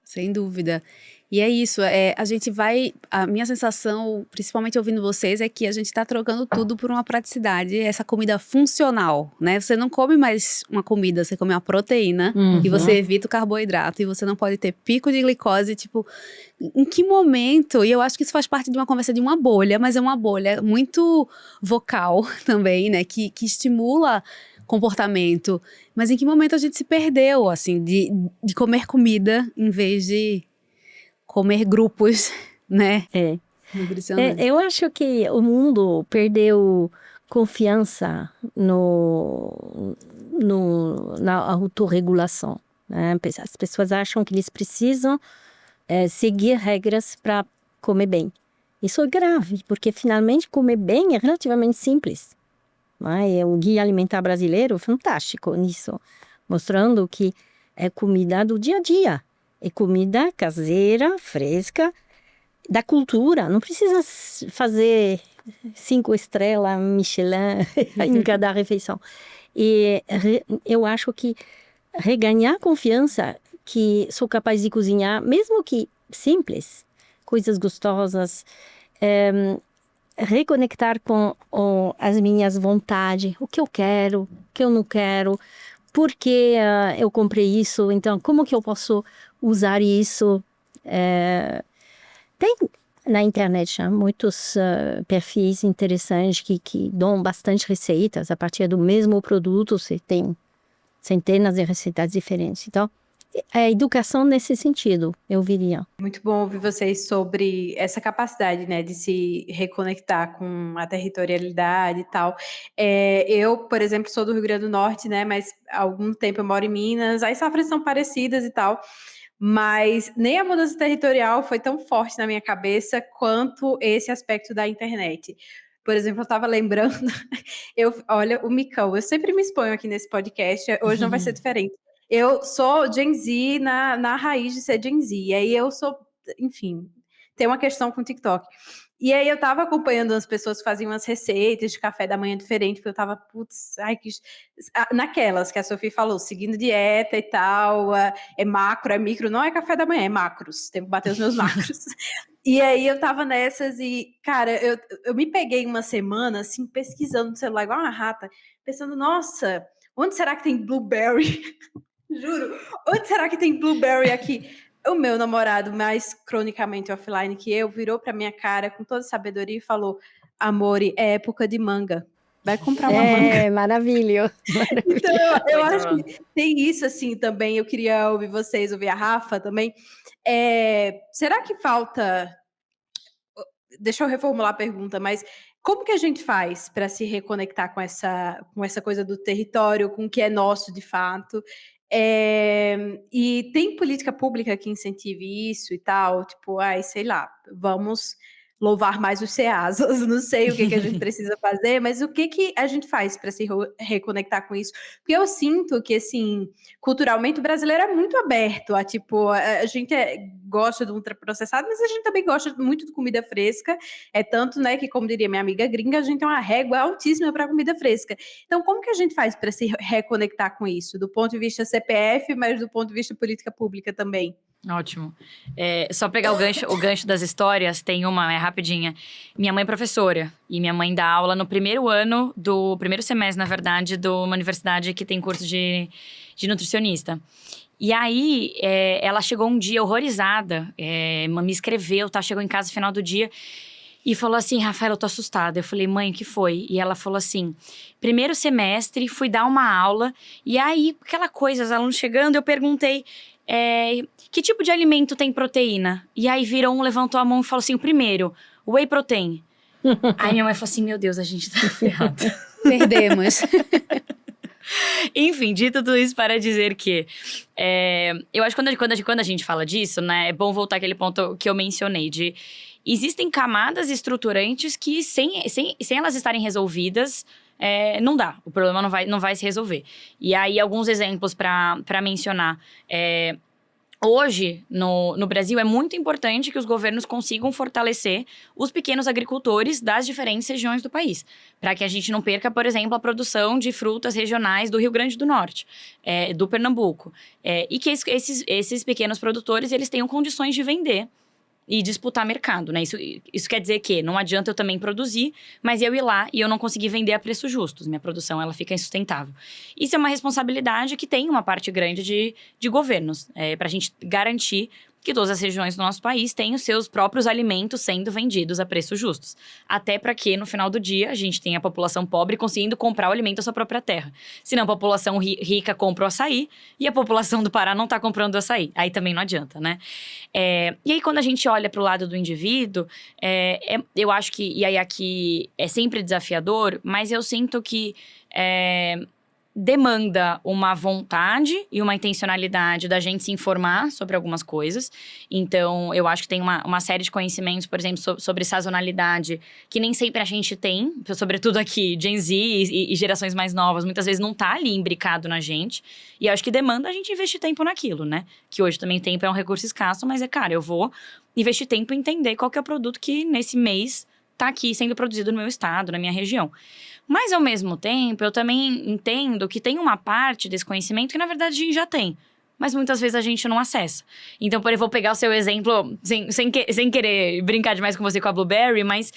Sem dúvida. E é isso, a gente vai... A minha sensação, principalmente ouvindo vocês, é que a gente está trocando tudo por uma praticidade, essa comida funcional, né? Você não come mais uma comida, você come uma proteína, e você evita o carboidrato, e você não pode ter pico de glicose, tipo... Em que momento? E eu acho que isso faz parte de uma conversa de uma bolha, mas é uma bolha muito vocal também, né? Que estimula comportamento. Mas em que momento a gente se perdeu, assim, de comer comida em vez de comer grupos, né? Nutricionais. Eu acho que o mundo perdeu confiança na autorregulação, né? As pessoas acham que eles precisam seguir regras para comer bem. Isso é grave, porque finalmente comer bem é relativamente simples. Né? O Guia Alimentar Brasileiro, fantástico nisso, mostrando que é comida do dia a dia. É comida caseira, fresca, da cultura. Não precisa fazer 5 estrelas Michelin em cada refeição. E eu acho que reganhar confiança que sou capaz de cozinhar, mesmo que simples, coisas gostosas, reconectar com as minhas vontades, o que eu quero, o que eu não quero, por que eu comprei isso, então como que eu posso usar isso. Tem na internet muitos perfis interessantes que dão bastante receitas. A partir do mesmo produto você tem centenas de receitas diferentes. Então, a educação nesse sentido, eu diria. Muito bom ouvir vocês sobre essa capacidade, né, de se reconectar com a territorialidade e tal. Eu, por exemplo, sou do Rio Grande do Norte, né, mas há algum tempo eu moro em Minas, as safras são parecidas e tal, mas nem a mudança territorial foi tão forte na minha cabeça quanto esse aspecto da internet. Por exemplo, eu estava lembrando, olha, o micão, eu sempre me exponho aqui nesse podcast, hoje não vai ser diferente. Eu sou Gen Z na raiz de ser Gen Z, e aí eu sou, enfim, tem uma questão com o TikTok. E aí eu tava acompanhando umas pessoas que faziam umas receitas de café da manhã diferente, porque eu tava, putz, ai, naquelas que a Sophie falou, seguindo dieta e tal, é macro, é micro, não é café da manhã, é macros, tenho que bater os meus macros. E aí eu tava nessas e, cara, eu me peguei uma semana, assim, pesquisando no celular, igual uma rata, pensando, nossa, onde será que tem blueberry? Juro, onde será que tem blueberry aqui? O meu namorado, mais cronicamente offline que eu, virou pra minha cara com toda sabedoria e falou: Amore, é época de manga. Vai comprar uma manga. É, maravilhoso. Então, eu Muito acho bom. que tem isso assim também. Eu queria ouvir vocês, ouvir a Rafa também. Será que falta. Deixa eu reformular a pergunta, mas como que a gente faz para se reconectar com essa coisa do território, com o que é nosso de fato? E tem política pública que incentive isso e tal? Tipo, ai, sei lá, vamos louvar mais os ceasas, não sei o que a gente precisa fazer, mas o que a gente faz para se reconectar com isso? Porque eu sinto que, assim, culturalmente o brasileiro é muito aberto a, tipo, a gente gosta do ultraprocessado, mas a gente também gosta muito de comida fresca, tanto, né, que, como diria minha amiga gringa, a gente tem uma régua altíssima para comida fresca. Então, como que a gente faz para se reconectar com isso? Do ponto de vista CPF, mas do ponto de vista política pública também. Ótimo. Só pegar o gancho das histórias, tem uma, rapidinha. Minha mãe é professora, e minha mãe dá aula no primeiro semestre, na verdade, de uma universidade que tem curso de nutricionista. E aí, ela chegou um dia horrorizada, me escreveu, chegou em casa no final do dia e falou assim: Rafaela, eu tô assustada. Eu falei: mãe, o que foi? E ela falou assim: primeiro semestre, fui dar uma aula, e aí, aquela coisa, os alunos chegando, eu perguntei: que tipo de alimento tem proteína? E aí levantou a mão e falou assim: o primeiro, whey protein. Aí minha mãe falou assim: meu Deus, a gente tá ferrado. Perdemos. Enfim, dito tudo isso para dizer que eu acho que quando a gente fala disso, né, é bom voltar àquele ponto que eu mencionei de existem camadas estruturantes que sem elas estarem resolvidas, não dá, o problema não vai se resolver. E aí, alguns exemplos para mencionar. Hoje, no Brasil, é muito importante que os governos consigam fortalecer os pequenos agricultores das diferentes regiões do país. Para que a gente não perca, por exemplo, a produção de frutas regionais do Rio Grande do Norte, do Pernambuco. E que esses pequenos produtores, eles tenham condições de vender e disputar mercado, né? Isso quer dizer que não adianta eu também produzir, mas eu ir lá e eu não conseguir vender a preços justos. Minha produção, ela fica insustentável. Isso é uma responsabilidade que tem uma parte grande de governos, para a gente garantir que todas as regiões do nosso país têm os seus próprios alimentos sendo vendidos a preços justos. Até para que, no final do dia, a gente tenha a população pobre conseguindo comprar o alimento da sua própria terra. Senão a população rica compra o açaí e a população do Pará não está comprando o açaí. Aí também não adianta, né? E aí, quando a gente olha para o lado do indivíduo, eu acho que, e aí aqui é sempre desafiador, mas eu sinto que demanda uma vontade e uma intencionalidade da gente se informar sobre algumas coisas. Então, eu acho que tem uma série de conhecimentos, por exemplo, sobre sazonalidade, que nem sempre a gente tem, sobretudo aqui, Gen Z e gerações mais novas, muitas vezes não tá ali imbricado na gente. E eu acho que demanda a gente investir tempo naquilo, né? Que hoje também tempo é um recurso escasso, mas cara, eu vou investir tempo em entender qual que é o produto que nesse mês tá aqui sendo produzido no meu estado, na minha região. Mas, ao mesmo tempo, eu também entendo que tem uma parte desse conhecimento que, na verdade, a gente já tem. Mas muitas vezes a gente não acessa. Então, por exemplo, vou pegar o seu exemplo, sem querer brincar demais com você com a Blueberry, mas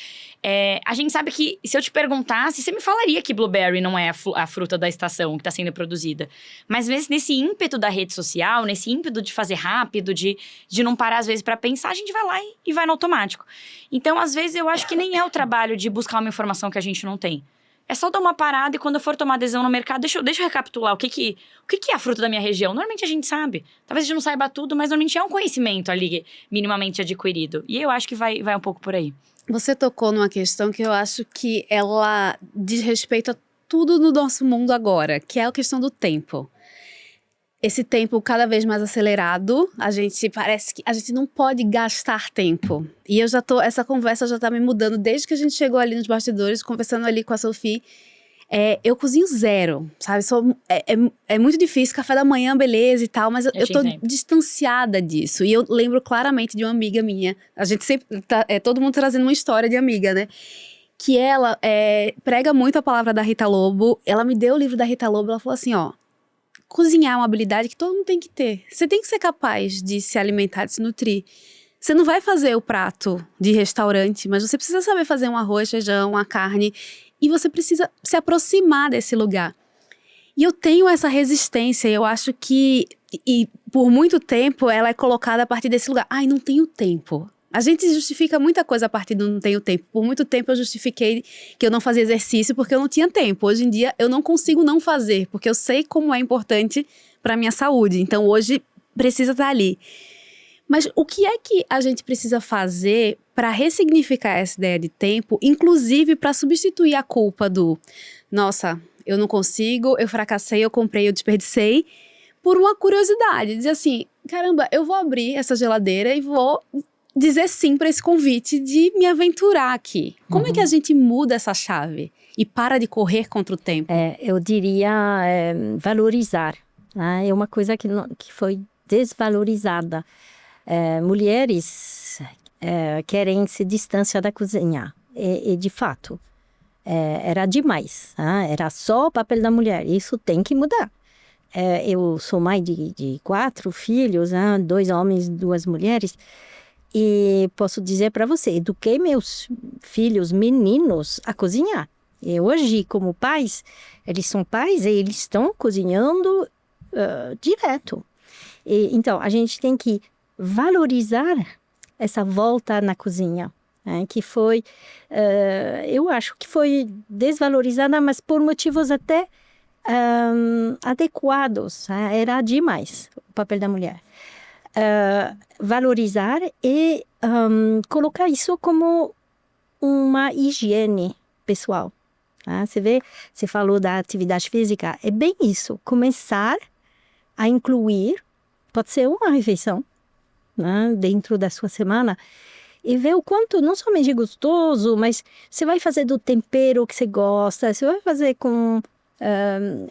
a gente sabe que se eu te perguntasse, você me falaria que Blueberry não é a fruta da estação que está sendo produzida. Mas nesse ímpeto da rede social, nesse ímpeto de fazer rápido, de não parar às vezes para pensar, a gente vai lá e vai no automático. Então, às vezes, eu acho que nem é o trabalho de buscar uma informação que a gente não tem. É só dar uma parada e quando eu for tomar adesão no mercado, deixa eu recapitular o que é a fruta da minha região. Normalmente a gente sabe. Talvez a gente não saiba tudo, mas normalmente é um conhecimento ali minimamente adquirido. E eu acho que vai um pouco por aí. Você tocou numa questão que eu acho que ela diz respeito a tudo no nosso mundo agora, que é a questão do tempo. Esse tempo cada vez mais acelerado, parece que a gente não pode gastar tempo. E essa conversa já tá me mudando desde que a gente chegou ali nos bastidores, conversando ali com a Sophie. Eu cozinho zero, sabe? É muito difícil, café da manhã, beleza e tal, mas eu te tô entendo. distanciada disso. E eu lembro claramente de uma amiga minha, a gente sempre, todo mundo trazendo uma história de amiga, né? Que ela prega muito a palavra da Rita Lobo. Ela me deu o livro da Rita Lobo, ela falou assim, ó, cozinhar é uma habilidade que todo mundo tem que ter. Você tem que ser capaz de se alimentar, de se nutrir. Você não vai fazer o prato de restaurante, mas você precisa saber fazer um arroz, feijão, uma carne. E você precisa se aproximar desse lugar. E eu tenho essa resistência, eu acho que... E por muito tempo ela é colocada a partir desse lugar. Ai, não tenho tempo. A gente justifica muita coisa a partir do não tenho tempo. Por muito tempo eu justifiquei que eu não fazia exercício porque eu não tinha tempo. Hoje em dia eu não consigo não fazer, porque eu sei como é importante para minha saúde. Então hoje precisa estar ali. Mas o que é que a gente precisa fazer para ressignificar essa ideia de tempo, inclusive para substituir a culpa do nossa, eu não consigo, eu fracassei, eu comprei, eu desperdicei, por uma curiosidade, dizer assim, caramba, eu vou abrir essa geladeira e vou dizer sim para esse convite de me aventurar aqui. Como é que a gente muda essa chave e para de correr contra o tempo? Eu diria valorizar, né? É uma coisa que foi desvalorizada. Mulheres querem se distanciar da cozinha. E de fato, era demais. Era só o papel da mulher. Isso tem que mudar. Eu sou mãe de 4 filhos, 2 homens, 2 mulheres. E posso dizer para você, eduquei meus filhos meninos a cozinhar. E hoje, como pais, eles são pais e eles estão cozinhando direto. Então, a gente tem que valorizar essa volta na cozinha, né? Que foi, eu acho que foi desvalorizada, mas por motivos até adequados, né? Era demais o papel da mulher. Valorizar e colocar isso como uma higiene pessoal. Tá? Você falou da atividade física, é bem isso, começar a incluir, pode ser uma refeição, né, dentro da sua semana, e ver o quanto, não somente gostoso, mas você vai fazer do tempero que você gosta, você vai fazer com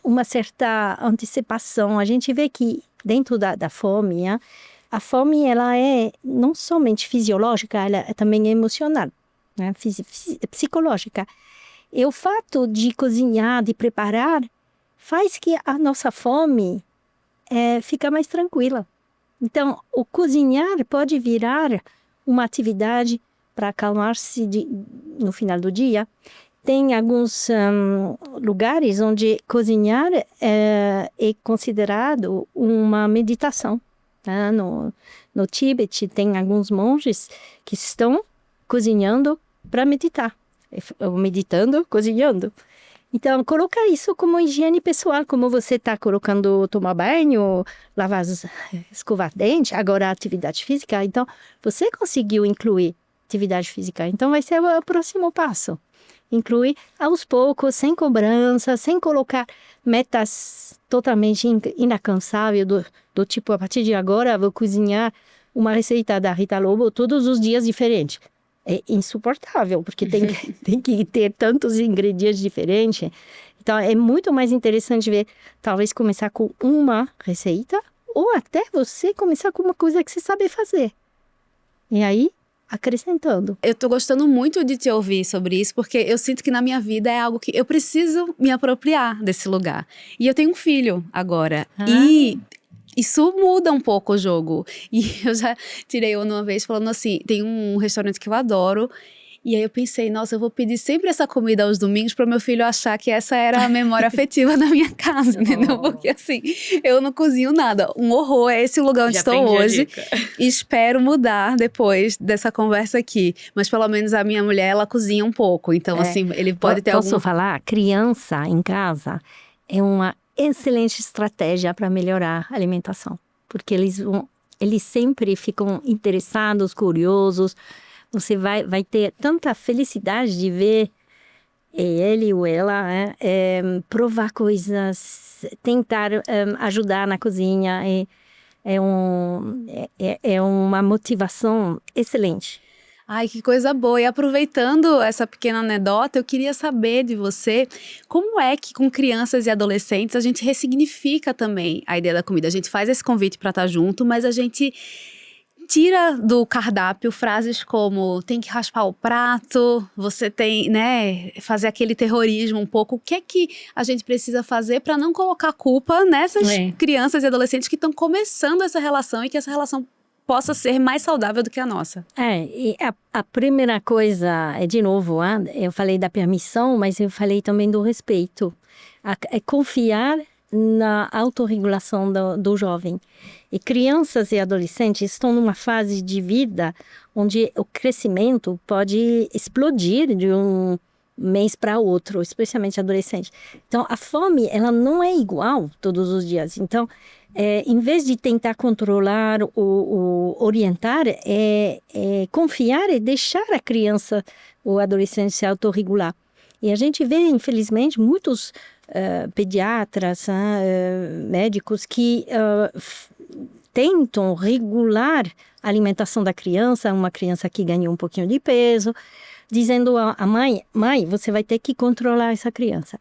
uma certa antecipação. A gente vê que dentro da fome, a fome ela é não somente fisiológica, ela é também emocional, né, psicológica. E o fato de cozinhar, de preparar, faz que a nossa fome fica mais tranquila. Então, o cozinhar pode virar uma atividade para acalmar-se no final do dia. Tem alguns lugares onde cozinhar é considerado uma meditação. Tá? No Tíbete tem alguns monges que estão cozinhando para meditar. Meditando, cozinhando. Então, colocar isso como higiene pessoal, como você está colocando tomar banho, lavar, escovar dente, agora a atividade física. Então, você conseguiu incluir atividade física. Então, vai ser o próximo passo. Incluir aos poucos, sem cobrança, sem colocar metas totalmente inalcançáveis, do tipo, a partir de agora, vou cozinhar uma receita da Rita Lobo todos os dias diferente. É insuportável, porque tem que ter tantos ingredientes diferentes. Então, é muito mais interessante ver, talvez começar com uma receita, ou até você começar com uma coisa que você sabe fazer. E aí, acrescentando. Eu tô gostando muito de te ouvir sobre isso, porque eu sinto que na minha vida é algo que eu preciso me apropriar desse lugar. E eu tenho um filho agora. E isso muda um pouco o jogo. E eu já tirei uma vez falando assim, tem um restaurante que eu adoro, e aí eu pensei, nossa, eu vou pedir sempre essa comida aos domingos para meu filho achar que essa era a memória afetiva da minha casa, entendeu? Porque assim, eu não cozinho nada. Um horror, é esse o lugar onde Já estou aprendi a hoje. dica. E espero mudar depois dessa conversa aqui. Mas pelo menos a minha mulher, ela cozinha um pouco. Então assim, ele pode ter Posso falar? Criança em casa é uma excelente estratégia para melhorar a alimentação. Porque eles sempre ficam interessados, curiosos. Você vai ter tanta felicidade de ver ele ou ela provar coisas, tentar ajudar na cozinha. É uma motivação excelente. Ai, que coisa boa. E aproveitando essa pequena anedota, eu queria saber de você como é que com crianças e adolescentes a gente ressignifica também a ideia da comida. A gente faz esse convite para estar junto, mas a gente tira do cardápio frases como tem que raspar o prato, você tem, né, fazer aquele terrorismo um pouco. O que é que a gente precisa fazer para não colocar culpa nessas crianças e adolescentes que estão começando essa relação e que essa relação possa ser mais saudável do que a nossa? E a primeira coisa é, de novo, eu falei da permissão, mas eu falei também do respeito. É confiar na autorregulação do jovem. E crianças e adolescentes estão numa fase de vida onde o crescimento pode explodir de um mês para outro, especialmente adolescente. Então, a fome, ela não é igual todos os dias. Então, em vez de tentar controlar ou orientar, confiar e deixar a criança ou adolescente se autorregular. E a gente vê, infelizmente, muitos pediatras, médicos que tentam regular a alimentação da criança, uma criança que ganhou um pouquinho de peso, dizendo à mãe, você vai ter que controlar essa criança.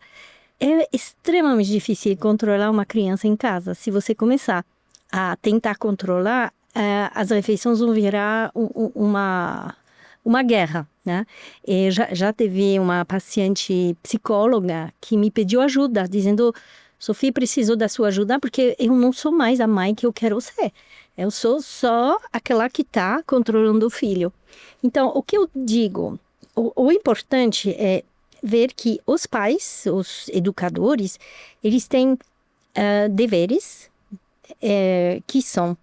É extremamente difícil controlar uma criança em casa. Se você começar a tentar controlar, as refeições vão virar uma guerra, né? E já teve uma paciente psicóloga que me pediu ajuda, dizendo, Sofia, preciso da sua ajuda porque eu não sou mais a mãe que eu quero ser. Eu sou só aquela que está controlando o filho. Então, o que eu digo, o importante é ver que os pais, os educadores, eles têm deveres que são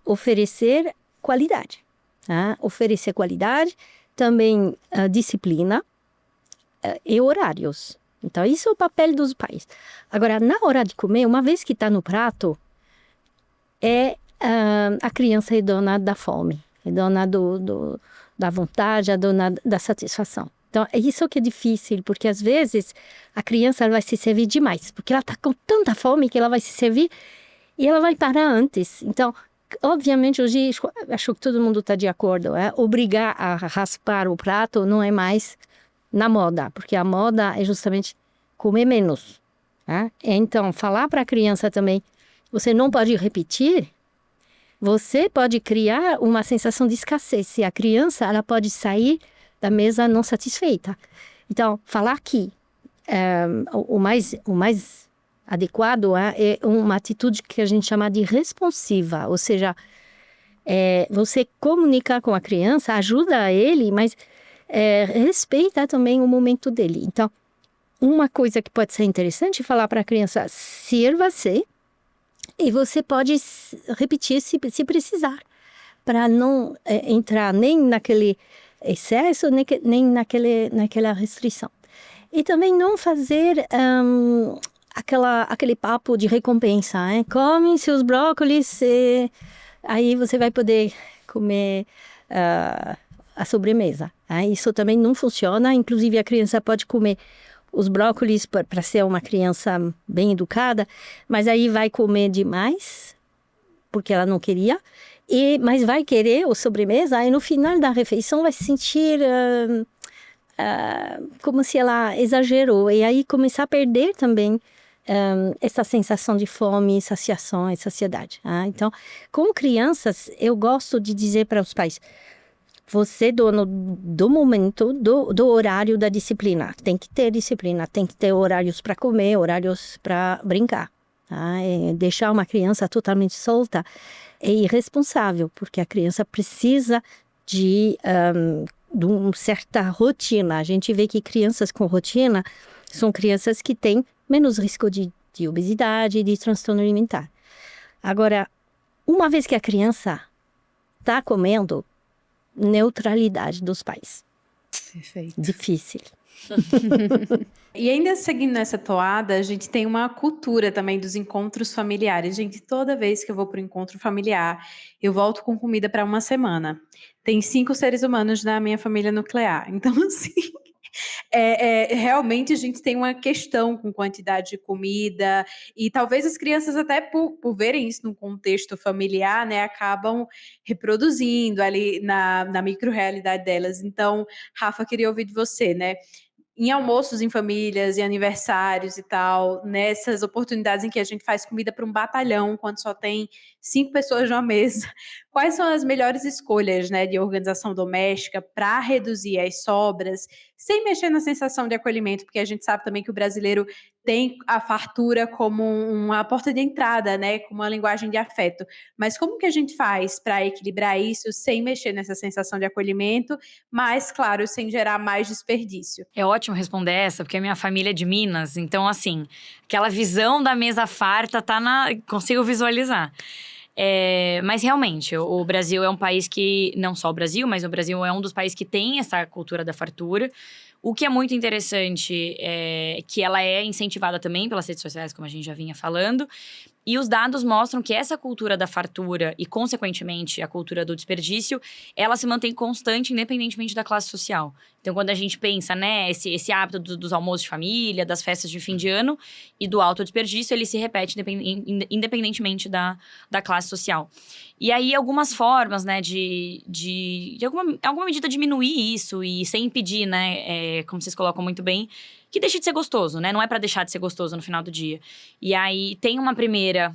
oferecer qualidade. Oferecer qualidade, também disciplina e horários. Então, isso é o papel dos pais. Agora, na hora de comer, uma vez que está no prato, a criança é dona da fome, é dona da vontade, é dona da satisfação. Então, é isso que é difícil, porque às vezes a criança vai se servir demais, porque ela está com tanta fome que ela vai se servir e ela vai parar antes. Então, obviamente, hoje, acho que todo mundo está de acordo, obrigar a raspar o prato não é mais na moda, porque a moda é justamente comer menos. Então, falar para a criança também, você não pode repetir, você pode criar uma sensação de escassez. Se a criança, ela pode sair da mesa não satisfeita. Então, falar que o mais adequado é uma atitude que a gente chama de responsiva, ou seja, você comunicar com a criança, ajuda ele, mas respeita também o momento dele. Então, uma coisa que pode ser interessante é falar para a criança, sirva-se, e você pode repetir se precisar, para não entrar nem naquele excesso, nem naquela restrição. E também não fazer aquele papo de recompensa, come seus brócolis, aí você vai poder comer a sobremesa. Isso também não funciona, inclusive a criança pode comer os brócolis para ser uma criança bem educada, mas aí vai comer demais, porque ela não queria, mas vai querer a sobremesa, aí no final da refeição vai se sentir como se ela exagerou, e aí começar a perder também essa sensação de fome, saciação e saciedade. Então, com crianças, eu gosto de dizer para os pais, você é dono do momento, do horário da disciplina. Tem que ter disciplina, tem que ter horários para comer, horários para brincar. Deixar uma criança totalmente solta é irresponsável, porque a criança precisa de uma certa rotina. A gente vê que crianças com rotina são crianças que têm menos risco de obesidade e de transtorno alimentar. Agora, uma vez que a criança está comendo, neutralidade dos pais. Perfeito. Difícil. E ainda seguindo nessa toada, a gente tem uma cultura também dos encontros familiares. Gente, toda vez que eu vou para o encontro familiar, eu volto com comida para uma semana. Tem 5 seres humanos na minha família nuclear. Então, assim, realmente a gente tem uma questão com quantidade de comida, e talvez as crianças até por verem isso num contexto familiar, né, acabam reproduzindo ali na micro-realidade delas. Então, Rafa, queria ouvir de você, né? Em almoços em famílias, em aniversários e tal, nessas oportunidades em que a gente faz comida para um batalhão, quando só tem 5 pessoas numa mesa, quais são as melhores escolhas, né, de organização doméstica para reduzir as sobras, sem mexer na sensação de acolhimento, porque a gente sabe também que o brasileiro tem a fartura como uma porta de entrada, né, como uma linguagem de afeto. Mas como que a gente faz para equilibrar isso sem mexer nessa sensação de acolhimento, mas, claro, sem gerar mais desperdício? É ótimo responder essa, porque a minha família é de Minas, então, assim, aquela visão da mesa farta consigo visualizar. Mas realmente, o Brasil é um país que, não só o Brasil, mas o Brasil é um dos países que tem essa cultura da fartura. O que é muito interessante é que ela é incentivada também pelas redes sociais, como a gente já vinha falando. E os dados mostram que essa cultura da fartura e, consequentemente, a cultura do desperdício, ela se mantém constante independentemente da classe social. Então, quando a gente pensa, né, esse hábito dos almoços de família, das festas de fim de ano e do alto desperdício, ele se repete independentemente da classe social. E aí, algumas formas, né, de alguma medida diminuir isso e sem impedir, né, como vocês colocam muito bem, que deixe de ser gostoso, né? Não é para deixar de ser gostoso no final do dia. E aí, tem uma primeira,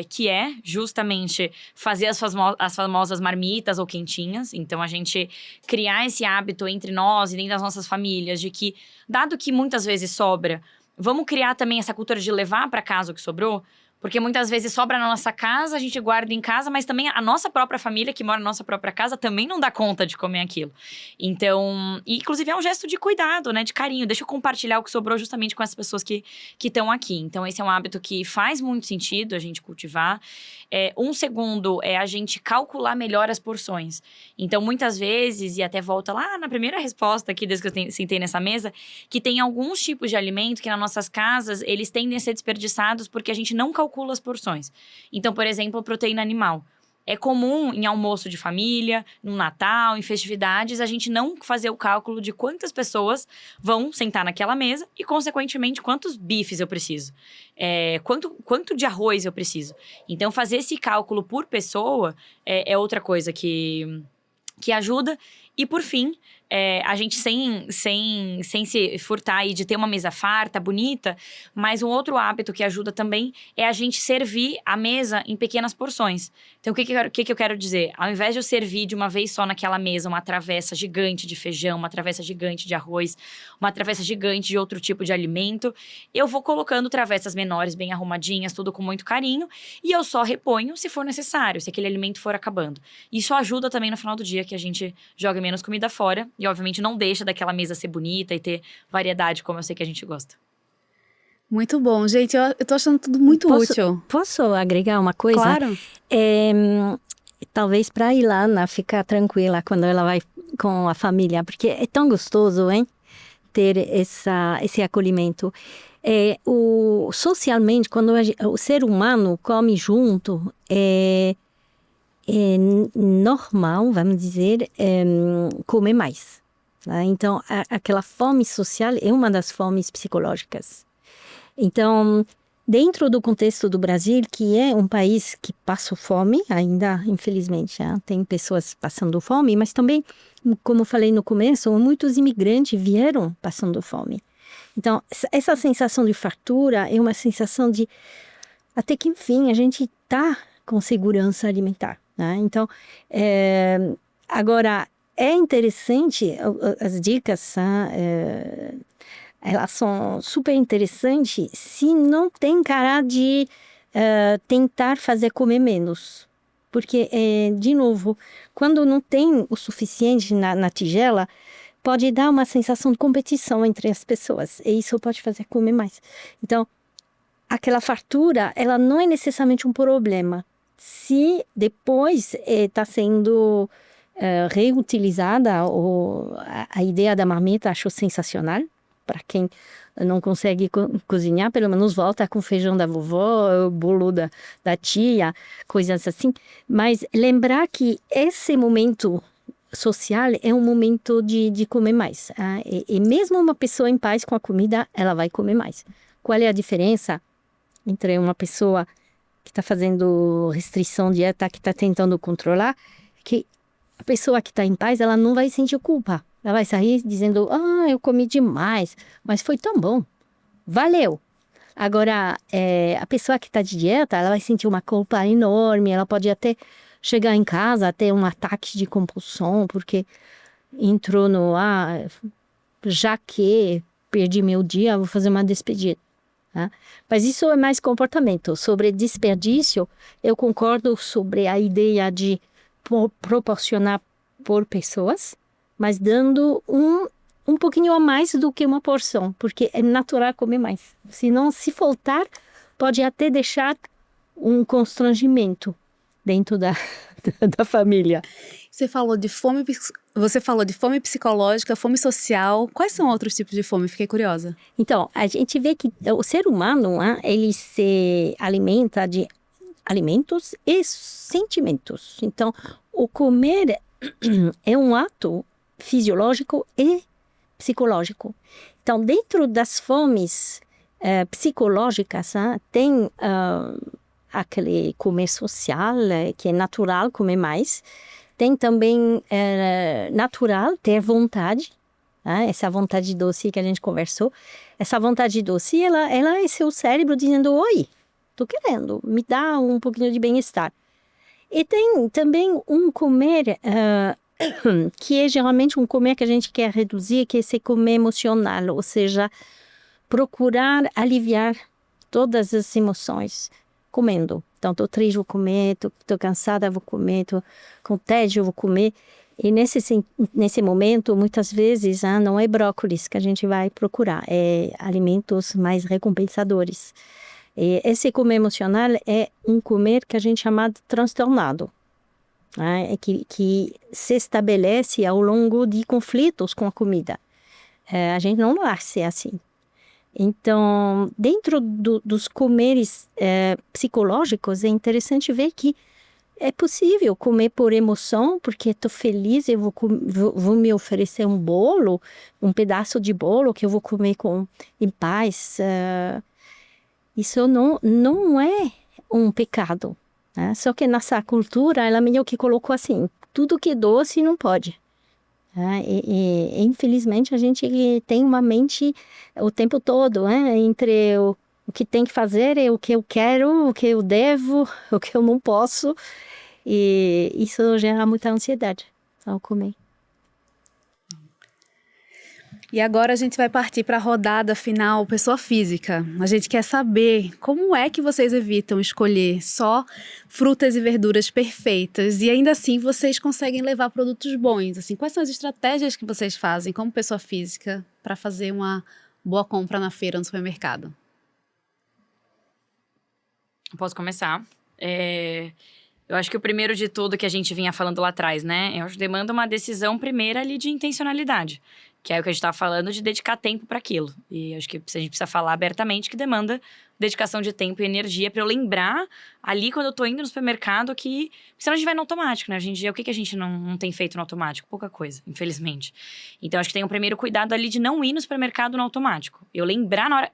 que é justamente fazer as famosas marmitas ou quentinhas. Então, a gente criar esse hábito entre nós e dentro das nossas famílias de que, dado que muitas vezes sobra, vamos criar também essa cultura de levar para casa o que sobrou. Porque muitas vezes sobra na nossa casa, a gente guarda em casa, mas também a nossa própria família, que mora na nossa própria casa, também não dá conta de comer aquilo. Então, inclusive é um gesto de cuidado, né, de carinho. Deixa eu compartilhar o que sobrou justamente com as pessoas que estão aqui. Então, esse é um hábito que faz muito sentido a gente cultivar. Um segundo é a gente calcular melhor as porções. Então, muitas vezes, e até volta lá na primeira resposta aqui, desde que eu sentei nessa mesa, que tem alguns tipos de alimento que nas nossas casas, eles tendem a ser desperdiçados porque a gente não calcula as porções. Então, por exemplo, proteína animal. É comum em almoço de família, no Natal, em festividades, a gente não fazer o cálculo de quantas pessoas vão sentar naquela mesa e, consequentemente, quantos bifes eu preciso. Quanto de arroz eu preciso. Então, fazer esse cálculo por pessoa é outra coisa que ajuda. E, por fim, a gente sem se furtar aí de ter uma mesa farta, bonita, mas um outro hábito que ajuda também é a gente servir a mesa em pequenas porções. Então, o que eu quero dizer? Ao invés de eu servir de uma vez só naquela mesa uma travessa gigante de feijão, uma travessa gigante de arroz, uma travessa gigante de outro tipo de alimento, eu vou colocando travessas menores, bem arrumadinhas, tudo com muito carinho, e eu só reponho se for necessário, se aquele alimento for acabando. Isso ajuda também no final do dia que a gente joga menos comida fora e, obviamente, não deixa daquela mesa ser bonita e ter variedade, como eu sei que a gente gosta. Muito bom, gente. Eu tô achando tudo muito útil. Posso agregar uma coisa? Claro. Talvez para ir lá, ficar tranquila quando ela vai com a família, porque é tão gostoso, hein? Ter esse acolhimento. Socialmente, quando o ser humano come junto, é normal, vamos dizer, comer mais. Né? Então, aquela fome social é uma das fomes psicológicas. Então, dentro do contexto do Brasil, que é um país que passa fome, ainda, infelizmente, tem pessoas passando fome, mas também, como falei no começo, muitos imigrantes vieram passando fome. Então, essa sensação de fartura é uma sensação de, até que enfim, a gente está com segurança alimentar. Né? Então, agora, é interessante, as dicas, elas são super interessantes se não tem cara de tentar fazer comer menos. Porque, de novo, quando não tem o suficiente na tigela, pode dar uma sensação de competição entre as pessoas. E isso pode fazer comer mais. Então, aquela fartura, ela não é necessariamente um problema. Se depois está sendo reutilizada, ou a ideia da marmita acho sensacional. Para quem não consegue cozinhar, pelo menos volta com feijão da vovó, o bolo da tia, coisas assim. Mas lembrar que esse momento social é um momento de comer mais. E mesmo uma pessoa em paz com a comida, ela vai comer mais. Qual é a diferença entre uma pessoa que está fazendo restrição, dieta, que está tentando controlar? Que a pessoa que está em paz, ela não vai sentir culpa. Ela vai sair dizendo, eu comi demais, mas foi tão bom. Valeu. Agora, a pessoa que está de dieta, ela vai sentir uma culpa enorme, ela pode até chegar em casa, ter um ataque de compulsão, porque entrou no, já que perdi meu dia, vou fazer uma despedida. Tá? Mas isso é mais comportamento. Sobre desperdício, eu concordo sobre a ideia de proporcionar por pessoas, mas dando um pouquinho a mais do que uma porção, porque é natural comer mais. Senão, se faltar, pode até deixar um constrangimento dentro da família. Você falou de fome psicológica, fome social. Quais são outros tipos de fome? Fiquei curiosa. Então, a gente vê que o ser humano, ele se alimenta de alimentos e sentimentos. Então, o comer é um ato fisiológico e psicológico. Então, dentro das fomes psicológicas, tem aquele comer social, que é natural comer mais. Tem também natural ter vontade, essa vontade doce que a gente conversou. Essa vontade doce, ela é seu cérebro dizendo, oi, tô querendo, me dá um pouquinho de bem-estar. E tem também um comer que é geralmente um comer que a gente quer reduzir, que é esse comer emocional, ou seja, procurar aliviar todas as emoções comendo. Então, tô triste, vou comer, tô cansada, vou comer, tô com tédio, vou comer. E nesse momento, muitas vezes, não é brócolis que a gente vai procurar, é alimentos mais recompensadores. E esse comer emocional é um comer que a gente chama de transtornado, que se estabelece ao longo de conflitos com a comida. A gente não nasce assim. Então, dentro dos comeres psicológicos, é interessante ver que é possível comer por emoção, porque estou feliz, eu vou me oferecer um bolo, um pedaço de bolo que eu vou comer em paz. Isso não é um pecado. Só que nessa cultura, ela meio que colocou assim, tudo que é doce não pode. Infelizmente, a gente tem uma mente o tempo todo, entre o que tem que fazer e o que eu quero, o que eu devo, o que eu não posso. E isso gera muita ansiedade ao comer. E agora a gente vai partir para a rodada final, pessoa física. A gente quer saber como é que vocês evitam escolher só frutas e verduras perfeitas e ainda assim vocês conseguem levar produtos bons. Assim, quais são as estratégias que vocês fazem como pessoa física para fazer uma boa compra na feira, no supermercado? Posso começar? Eu acho que o primeiro de tudo que a gente vinha falando lá atrás, né? Eu acho que demanda uma decisão primeira ali de intencionalidade. Que é o que a gente estava falando de dedicar tempo para aquilo. E acho que a gente precisa falar abertamente que demanda dedicação de tempo e energia para eu lembrar ali quando eu tô indo no supermercado que... Senão a gente vai no automático, né? Hoje em dia, o que a gente não tem feito no automático? Pouca coisa, infelizmente. Então, acho que tem um primeiro cuidado ali de não ir no supermercado no automático. Eu lembrar na hora...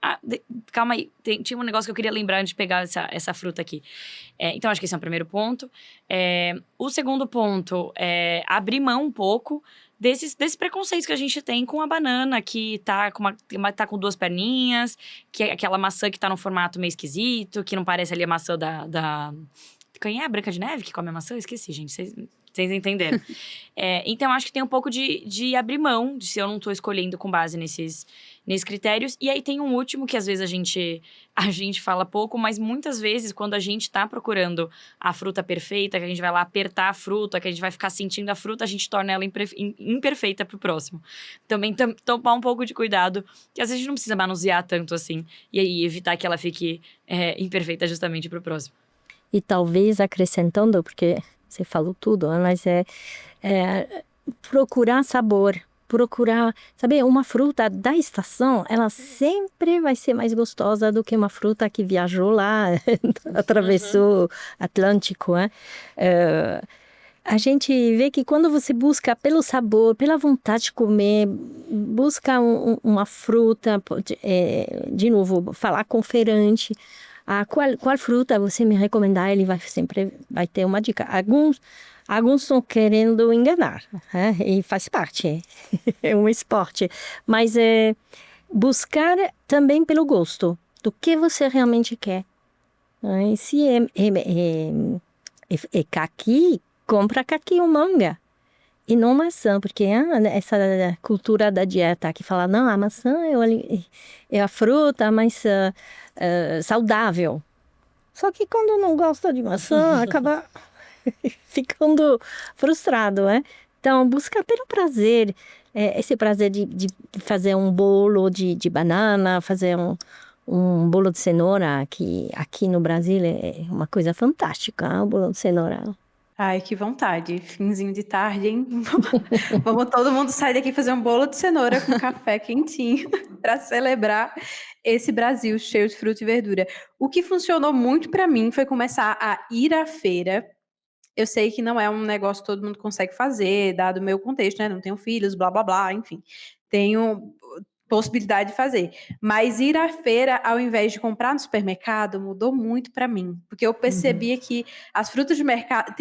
Calma aí, tinha um negócio que eu queria lembrar antes de pegar essa fruta aqui. Então, acho que esse é o primeiro ponto. O segundo ponto é abrir mão um pouco desses preconceitos que a gente tem com a banana, que tá com duas perninhas, que é aquela maçã que tá num formato meio esquisito, que não parece ali a maçã da... Quem é? A Branca de Neve que come a maçã? Eu esqueci, gente. Vocês entenderam. Então, acho que tem um pouco de abrir mão, de se eu não tô escolhendo com base nesses critérios. E aí tem um último que às vezes a gente fala pouco, mas muitas vezes quando a gente tá procurando a fruta perfeita, que a gente vai lá apertar a fruta, que a gente vai ficar sentindo a fruta, a gente torna ela imperfeita pro próximo. Também tomar um pouco de cuidado, que às vezes a gente não precisa manusear tanto assim, e aí evitar que ela fique imperfeita justamente pro próximo. E talvez acrescentando, porque você falou tudo, mas procurar sabor, sabe, uma fruta da estação, ela sempre vai ser mais gostosa do que uma fruta que viajou lá, atravessou o Atlântico, A gente vê que quando você busca pelo sabor, pela vontade de comer, busca uma fruta, de novo, falar com o feirante, qual fruta você me recomendar, ele sempre vai ter uma dica. Alguns estão querendo enganar, né? E faz parte, é um esporte. Mas buscar também pelo gosto, do que você realmente quer. Né? Se é caqui, compra caqui ou manga. E não maçã, porque essa cultura da dieta que fala, não, a maçã é a fruta mais saudável. Só que quando não gosta de maçã, acaba ficando frustrado, né? Então, busca pelo prazer, esse prazer de fazer um bolo de banana, fazer um bolo de cenoura, que aqui no Brasil é uma coisa fantástica, o bolo de cenoura. Ai, que vontade. Finzinho de tarde, hein? Vamos todo mundo sair daqui e fazer um bolo de cenoura com café quentinho para celebrar esse Brasil cheio de fruta e verdura. O que funcionou muito para mim foi começar a ir à feira. Eu sei que não é um negócio que todo mundo consegue fazer, dado o meu contexto, né? Não tenho filhos, blá, blá, blá, enfim. Tenho possibilidade de fazer. Mas ir à feira, ao invés de comprar no supermercado, mudou muito para mim. Porque eu percebia que as frutas de mercado...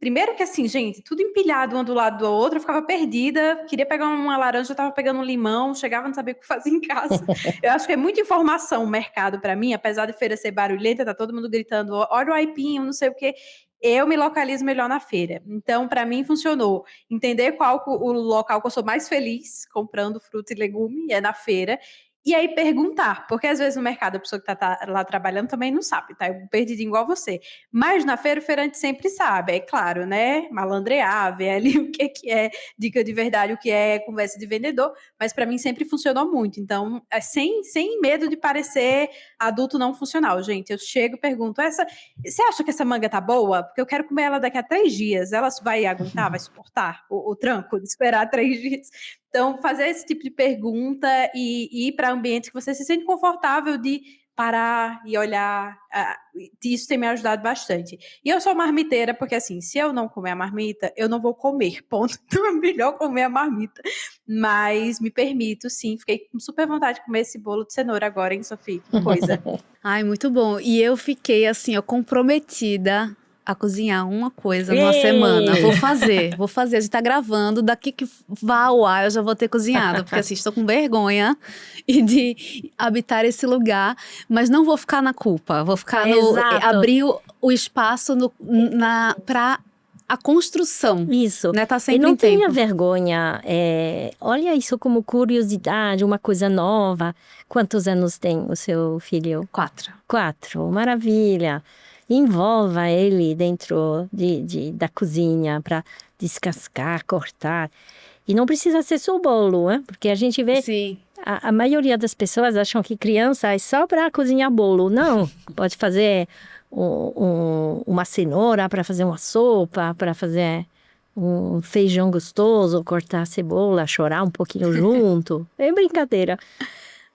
Primeiro que assim, gente, tudo empilhado um do lado do outro, eu ficava perdida, queria pegar uma laranja, eu tava pegando um limão, chegava, não sabia o que fazer em casa. Eu acho que é muita informação o mercado para mim, apesar de feira ser barulhenta, tá todo mundo gritando, olha o aipim, não sei o quê. Eu me localizo melhor na feira. Então, para mim, funcionou. Entender qual o local que eu sou mais feliz comprando fruta e legume, é na feira. E aí perguntar, porque às vezes no mercado a pessoa que tá lá trabalhando também não sabe, tá? Eu perdidinho igual você. Mas na feira o feirante sempre sabe, é claro, né? Malandrear, ver ali o que é dica de verdade, o que é conversa de vendedor. Mas para mim sempre funcionou muito. Então, sem medo de parecer adulto não funcional, gente. Eu chego e pergunto, você acha que essa manga tá boa? Porque eu quero comer ela daqui a 3 dias. Ela vai aguentar, vai suportar o tranco de esperar 3 dias? Então, fazer esse tipo de pergunta e ir para ambientes que você se sente confortável de parar e olhar, isso tem me ajudado bastante. E eu sou marmiteira, porque assim, se eu não comer a marmita, eu não vou comer, ponto. Então é melhor comer a marmita. Mas me permito, sim, fiquei com super vontade de comer esse bolo de cenoura agora, hein, Sofia? Que coisa. Ai, muito bom. E eu fiquei assim, ó, comprometida a cozinhar uma coisa numa Ei! semana. Vou fazer. A gente tá gravando, daqui que vá ao ar eu já vou ter cozinhado, porque assim, estou com vergonha de habitar esse lugar, mas não vou ficar na culpa, vou ficar Exato. abrir o espaço para a construção, Isso. né? Tá E sempre não em tempo. tenha vergonha. Olha isso como curiosidade, uma coisa nova. Quantos anos tem o seu filho? 4. 4. Maravilha. Envolva ele dentro da cozinha para descascar, cortar. E não precisa ser só o bolo, né? Porque a gente vê... Sim. A maioria das pessoas acham que criança é só para cozinhar bolo. Não, pode fazer uma cenoura para fazer uma sopa, para fazer um feijão gostoso, cortar a cebola, chorar um pouquinho junto. É brincadeira.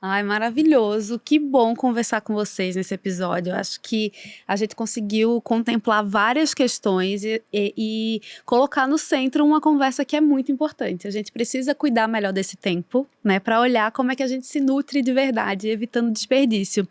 Ai, maravilhoso. Que bom conversar com vocês nesse episódio. Eu acho que a gente conseguiu contemplar várias questões e colocar no centro uma conversa que é muito importante. A gente precisa cuidar melhor desse tempo, né, para olhar como é que a gente se nutre de verdade, evitando desperdício.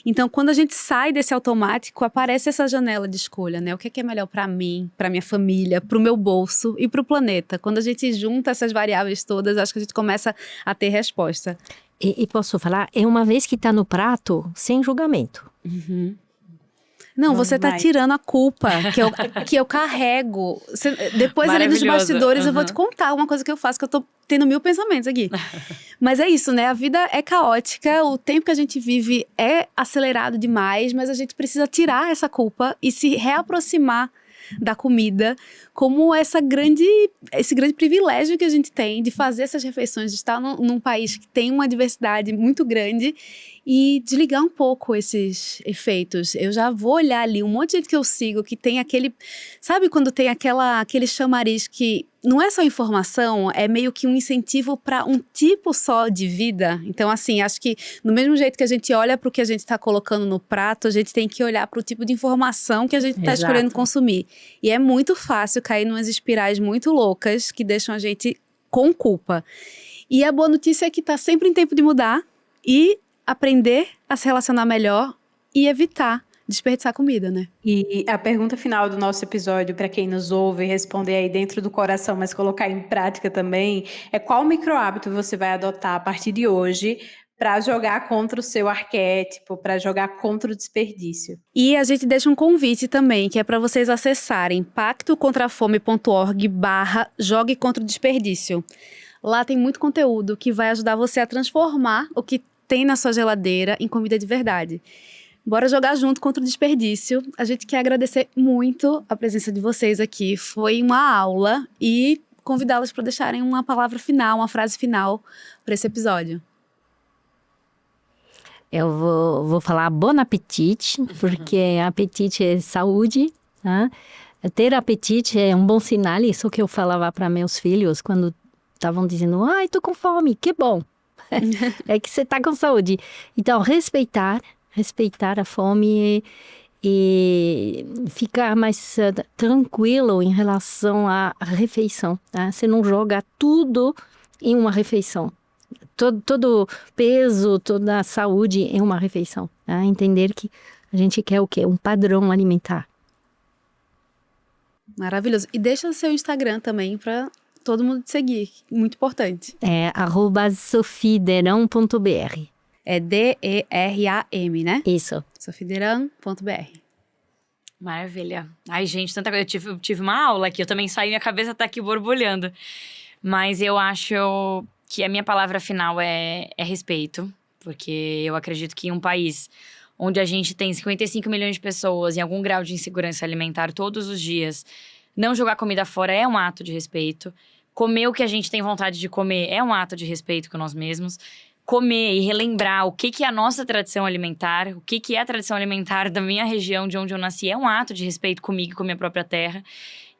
Então, quando a gente sai desse automático, aparece essa janela de escolha, né? O que é melhor para mim, para minha família, para o meu bolso e para o planeta. Quando a gente junta essas variáveis todas, acho que a gente começa a ter resposta. E posso falar, é uma vez que está no prato, sem julgamento. Uhum. Não, você tá tirando a culpa que eu carrego. Depois ali nos bastidores eu vou te contar uma coisa que eu faço, que eu tô tendo 1000 pensamentos aqui. Mas é isso, né? A vida é caótica, o tempo que a gente vive é acelerado demais, mas a gente precisa tirar essa culpa e se reaproximar da comida como esse grande privilégio que a gente tem de fazer essas refeições, de estar num país que tem uma diversidade muito grande e desligar um pouco esses efeitos. Eu já vou olhar ali um monte de gente que eu sigo que tem aquele... Sabe quando tem aquele chamariz que não é só informação, é meio que um incentivo para um tipo só de vida? Então, assim, acho que do mesmo jeito que a gente olha para o que a gente está colocando no prato, a gente tem que olhar para o tipo de informação que a gente está escolhendo consumir. E é muito fácil cair em umas espirais muito loucas que deixam a gente com culpa. E a boa notícia é que está sempre em tempo de mudar e aprender a se relacionar melhor e evitar desperdiçar comida, né? E a pergunta final do nosso episódio, para quem nos ouve, responder aí dentro do coração, mas colocar em prática também, é qual micro-hábito você vai adotar a partir de hoje para jogar contra o seu arquétipo, para jogar contra o desperdício. E a gente deixa um convite também, que é para vocês acessarem pactocontrafome.org/jogue contra o desperdício. Lá tem muito conteúdo que vai ajudar você a transformar o que tem na sua geladeira em comida de verdade. Bora jogar junto contra o desperdício. A gente quer agradecer muito a presença de vocês aqui. Foi uma aula e convidá-las para deixarem uma palavra final, uma frase final para esse episódio. Eu vou falar bon apetite, porque apetite é saúde, né? Ter apetite é um bom sinal, isso que eu falava para meus filhos quando estavam dizendo, ai, tô com fome, que bom. É que você tá com saúde. Então, respeitar a fome e ficar mais tranquilo em relação à refeição. Tá? Você não joga tudo em uma refeição. Todo peso, toda a saúde em uma refeição. Tá? Entender que a gente quer o quê? Um padrão alimentar. Maravilhoso. E deixa o seu Instagram também para todo mundo te seguir. Muito importante. É @sofiederão.br. É DERAM, né? Isso. sofiederão.br. Maravilha. Ai, gente, tanta coisa. Eu tive uma aula aqui, eu também saí, minha cabeça tá aqui borbulhando. Mas eu acho que a minha palavra final é respeito. Porque eu acredito que em um país onde a gente tem 55 milhões de pessoas em algum grau de insegurança alimentar todos os dias, não jogar comida fora é um ato de respeito. Comer o que a gente tem vontade de comer é um ato de respeito com nós mesmos. Comer e relembrar o que é a nossa tradição alimentar, o que é a tradição alimentar da minha região, de onde eu nasci, é um ato de respeito comigo e com a minha própria terra.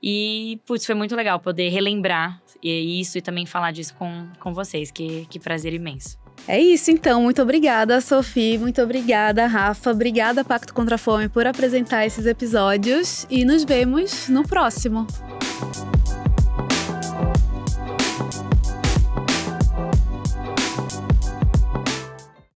E, putz, foi muito legal poder relembrar isso e também falar disso com vocês. Que prazer imenso. É isso, então. Muito obrigada, Sophie. Muito obrigada, Rafa. Obrigada, Pacto Contra a Fome, por apresentar esses episódios. E nos vemos no próximo.